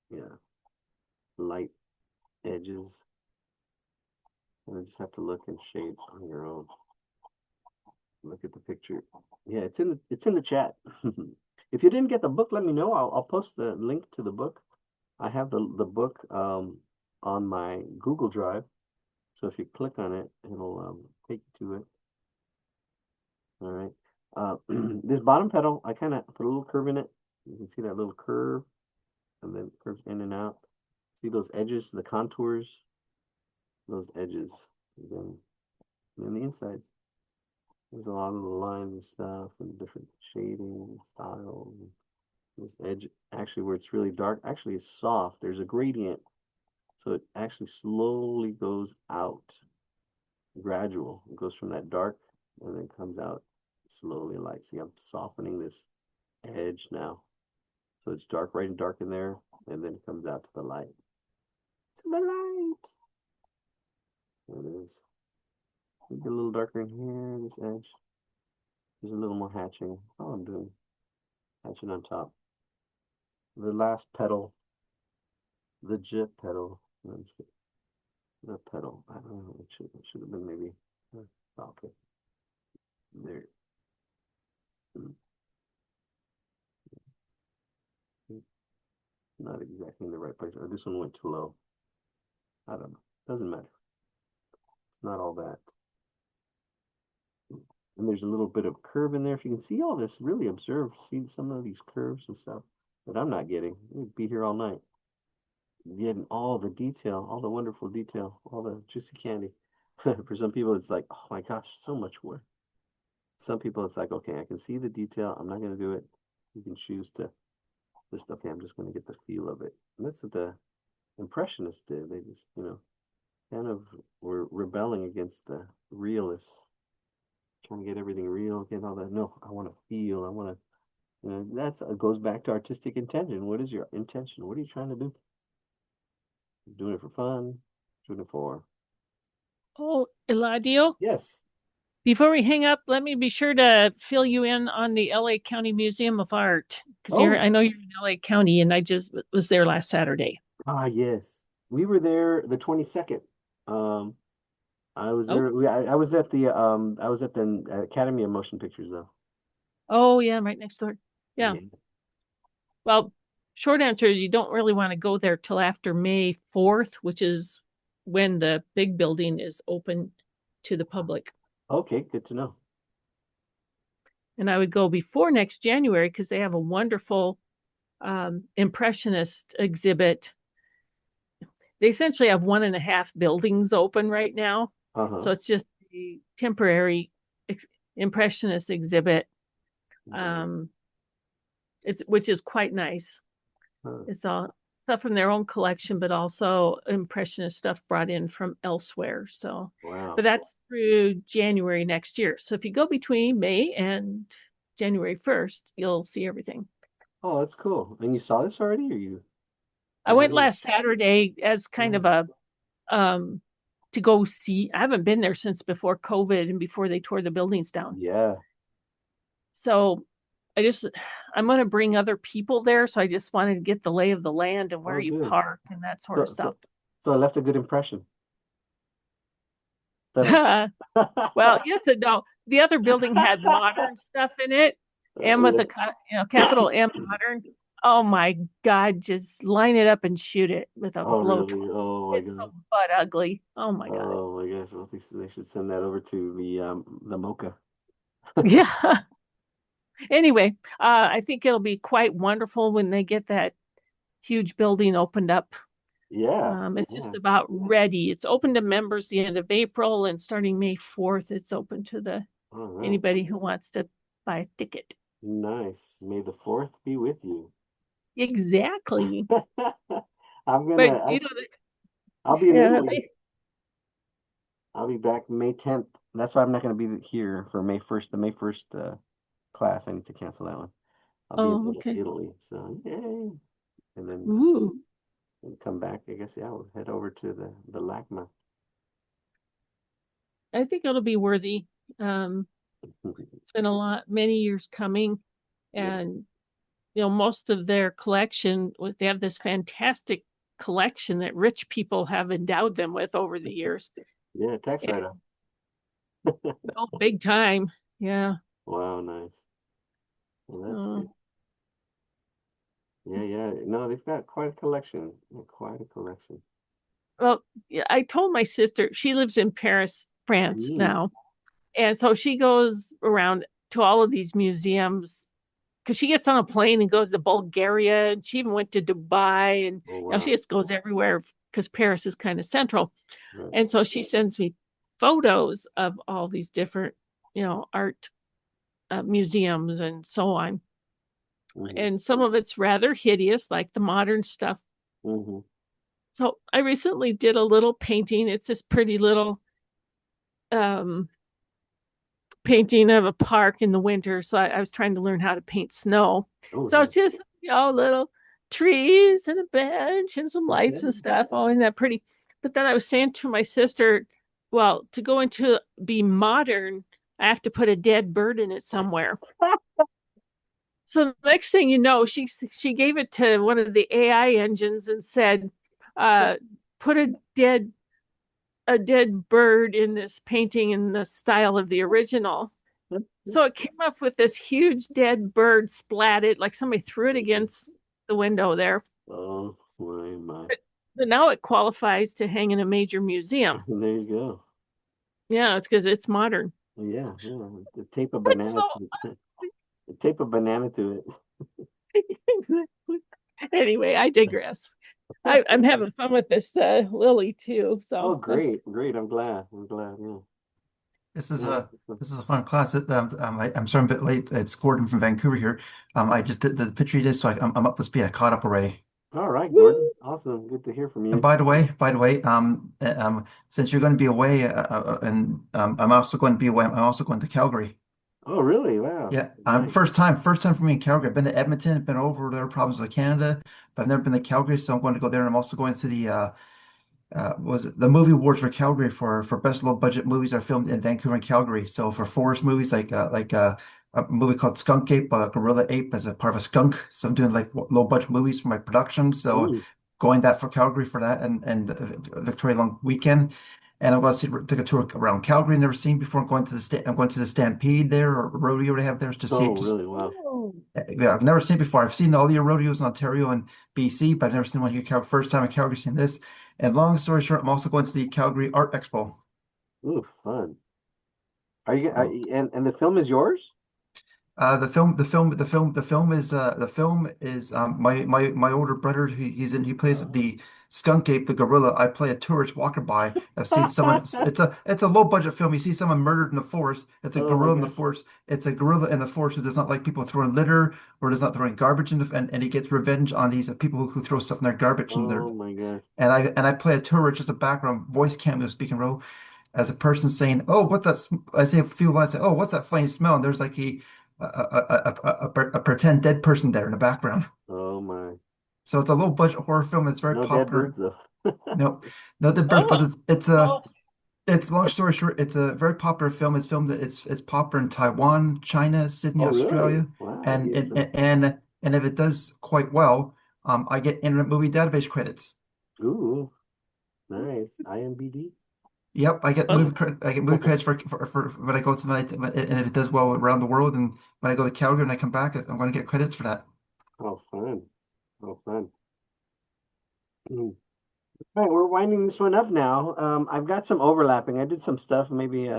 yeah, light edges. And I just have to look and shade on your own. Look at the picture. Yeah, it's in the chat. If you didn't get the book, let me know. I'll post the link to the book. I have the book on my Google Drive. So if you click on it, it'll take you to it. All right. This bottom petal, I kind of put a little curve in it. You can see that little curve, and then curves in and out. See those edges, the contours, those edges. And then the inside, there's a lot of little lines and stuff, and different shading styles. This edge, actually, where it's really dark, actually is soft. There's a gradient, so it actually slowly goes out, gradual. It goes from that dark and then comes out slowly light. See, I'm softening this edge now. So it's dark, right and dark in there, and then it comes out to the light. To the light. There it is. Get a little darker in here, this edge. There's a little more hatching. That's all I'm doing. Hatching on top. The last petal. The jet petal. The petal. I don't know. It should have been maybe. Okay. There. Not exactly in the right place. Or this one went too low. I don't know. Doesn't matter. It's not all that. And there's a little bit of curve in there. If you can see all this, really observe, see some of these curves and stuff that I'm not getting. We'd be here all night. Getting all the detail, all the wonderful detail, all the juicy candy. For some people, it's like, oh my gosh, so much work. Some people, it's like, okay, I can see the detail. I'm not going to do it. You can choose to just, okay, I'm just going to get the feel of it. And that's what the Impressionists did. They just, kind of were rebelling against the realists, trying to get everything real, get all that. No, I want to feel. I want to, that's it goes back to artistic intention. What is your intention? What are you trying to do? Doing it for fun, doing it for. Oh, Eladio, Yes. before we hang up, let me be sure to fill you in on the LA County Museum of Art because Oh, I know you're in LA County and I just was there last Saturday. yes. We were there the 22nd. Um, I was Oh, there. I was at the Academy of Motion Pictures though. oh yeah, right next door. Yeah. Yeah. Well, short answer is you don't really want to go there till after May 4th, which is when the big building is open to the public. Okay, good to know. And I would go before next January because they have a wonderful impressionist exhibit. They essentially have 1.5 buildings open right now. Uh-huh. So it's just a temporary impressionist exhibit. Right. Um, it's which is quite nice. Huh. It's all stuff from their own collection, but also impressionist stuff brought in from elsewhere. So, Wow. but that's through January next year. So if you go between May and January 1st, you'll see everything. Oh, that's cool. And you saw this already, or I you went haven't? last Saturday as kind of Oh, a um to go see. I haven't been there since before COVID and before they tore the buildings down. yeah. So I just I'm going to bring other people there, so I just wanted to get the lay of the land and where Oh, you good. park and that sort of So, stuff. so, so I left a good impression. Did Well, I? yes and no. The other building had modern stuff in it, M with Yeah. a capital M modern. Oh my God, just line it up and shoot it with a Oh, blowtorch. really? Oh my It's so God. butt ugly. Oh my God. Oh my gosh. Well, they should send that over to the Mocha. Yeah. Anyway, I think it'll be quite wonderful when they get that huge building opened up. Yeah. It's just Yeah. about ready. It's open to members the end of April, and starting May 4th, it's open to the All right. anybody who wants to buy a ticket. Nice. May the fourth be with you. Exactly. I'm But gonna you I, know, I'll be in yeah, Italy. I'll be back May 10th. That's why I'm not gonna be here for May 1st. The May 1st class. I need to cancel that one. I'll be in oh, okay. Italy. So yay. And then Ooh, come back. I guess yeah, we'll head over to the LACMA. I think it'll be worthy. Um, it's been many years coming, Yeah. and most of their collection, they have this fantastic collection that rich people have endowed them with over the years. Yeah, tax And, write-off. oh, big time. Yeah. Wow, nice. Well, that's Uh, good. Yeah, yeah. No, they've got quite a collection. Yeah, quite a collection. well, yeah, I told my sister, she lives in Paris, France Mm. now. And so she goes around to all of these museums because she gets on a plane and goes to Bulgaria, and she even went to Dubai, and Oh, she wow. just goes everywhere because Paris is kind of central. Right. And so she sends me photos of all these different, art museums and so on. Mm-hmm. And some of it's rather hideous, like the modern stuff. Mm-hmm. So I recently did a little painting. It's this pretty little um, painting of a park in the winter. So I was trying to learn how to paint snow. Oh, So nice. it's just, little trees and a bench and some lights and Okay. stuff. Oh, isn't that pretty? But then I was saying to my sister, well, to go into be modern, I have to put a dead bird in it somewhere. So the next thing you know, she gave it to one of the AI engines and said, uh, put a dead bird in this painting in the style of the original. So it came up with this huge dead bird splatted, like somebody threw it against the window there. Oh, my. But now it qualifies to hang in a major museum. There you go. Yeah, it's because it's modern. Yeah, yeah. The tape a It's banana so to tape a banana to it. anyway, I digress. I'm having fun with this lily too. Oh, So that's great, great. I'm glad. I'm glad. Yeah. This is Yeah. a this is a fun class. I'm sorry I'm a bit late. It's Gordon from Vancouver here. I just did the picture you did, so I'm up to speed. I caught up already. All right, Gordon. woo. Awesome. Good to hear from And you. by the way, since you're going to be away, and I'm also going to be away. I'm also going to Calgary. Oh, really? Wow. Yeah, Nice. first time for me in Calgary. I've been to Edmonton, I've been over there, problems with Canada, but I've never been to Calgary, so I'm going to go there. And I'm also going to the was it the movie awards for Calgary for best low budget movies are filmed in Vancouver and Calgary. So for forest movies like a movie called Skunk Ape, Gorilla Ape as a part of a skunk. So I'm doing like low budget movies for my production. So Mm. going that for Calgary for that and Victoria Long weekend. And I'm going to take a tour around Calgary, never seen before. I'm going to the Stampede there or rodeo they have there to see Oh, it. Just really? Wow. yeah, I've never seen it before. I've seen all the rodeos in Ontario and BC, but I've never seen one here. First time in Calgary seeing this. And long story short, I'm also going to the Calgary Art Expo. Ooh, fun. Are So you, and the film is yours? the film is my older brother. He plays Oh. the skunk ape, the gorilla. I play a tourist walking by. I've seen someone. It's a low budget film. You see someone murdered in the forest. It's a Oh my gorilla in the gosh. forest. It's a gorilla in the forest who does not like people throwing litter or does not throwing garbage in and he gets revenge on these people who throw stuff in their garbage in their Oh my gosh. and I play a tourist just a background voice cameo speaking role as a person saying, "Oh, what's that?" I say a few lines. Say, "Oh, what's that funny smell?" And there's like a pretend dead person there in the background. Oh my. So it's a low budget horror film. It's very No dead popular. birds though. No, no dead birds, but Oh, it's well, It's long story short, it's a very popular film. It's popular in Taiwan, China, Sydney, Oh, really? Australia, Wow, and yes. and if it does quite well, I get Internet Movie Database credits. Ooh, nice. IMBD. Yep, Oh, I get movie credits for when I go to and if it does well around the world, and when I go to Calgary and I come back, I'm going to get credits for that. Oh, fun. Oh, fun. All right, we're winding this one up now. I've got some overlapping. I did some stuff. Maybe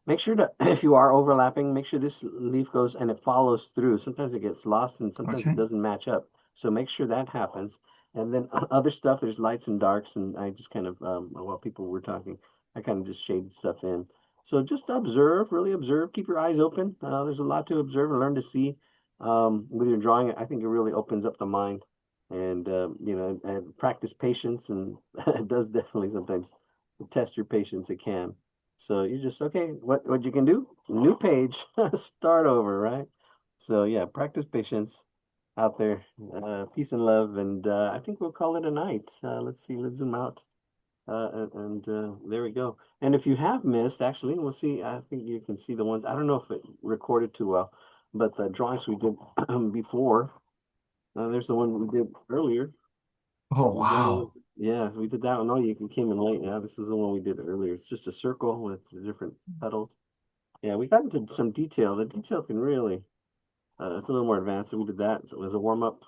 make sure to, if you are overlapping, make sure this leaf goes and it follows through. Sometimes it gets lost and sometimes it Okay. doesn't match up. So make sure that happens. And then other stuff, there's lights and darks, and I just kind of, while people were talking, I kind of just shaded stuff in. So just observe, really observe, keep your eyes open. There's a lot to observe and learn to see. With your drawing, I think it really opens up the mind and and practice patience, and it does definitely sometimes test your patience. It can. So you just okay, what you can do, new page, start over, right? So yeah, practice patience out there. Peace and love, and I think we'll call it a night. Let's see, let's zoom out. And there we go. And if you have missed, actually, we'll see. I think you can see the ones. I don't know if it recorded too well, but the drawings we did before, there's the one we did earlier. Oh You know, wow. yeah, we did that one. Oh, you came in late. Yeah, this is the one we did earlier. It's just a circle with the different petals. Yeah, we got into some detail. The detail can really, it's a little more advanced. So we did that. So it was a warm up.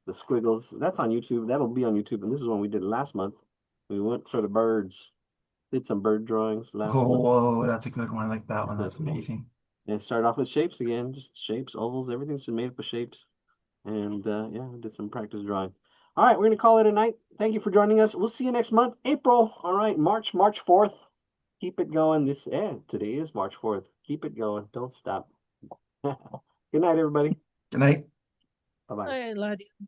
The squiggles. That's on YouTube. That'll be on YouTube. And this is one we did last month. We went for the birds. Did some bird drawings last Oh, month. whoa, that's a good one. I like that one. That's And amazing. start off with shapes again. Just shapes, ovals. Everything's been made up of shapes. And yeah, I did some practice drawing. All right, we're gonna call it a night. Thank you for joining us. We'll see you next month, April. All right, March 4th. Keep it going. Today is March 4th. Keep it going. Don't stop. Good night, everybody. Good night. Bye bye. I love you.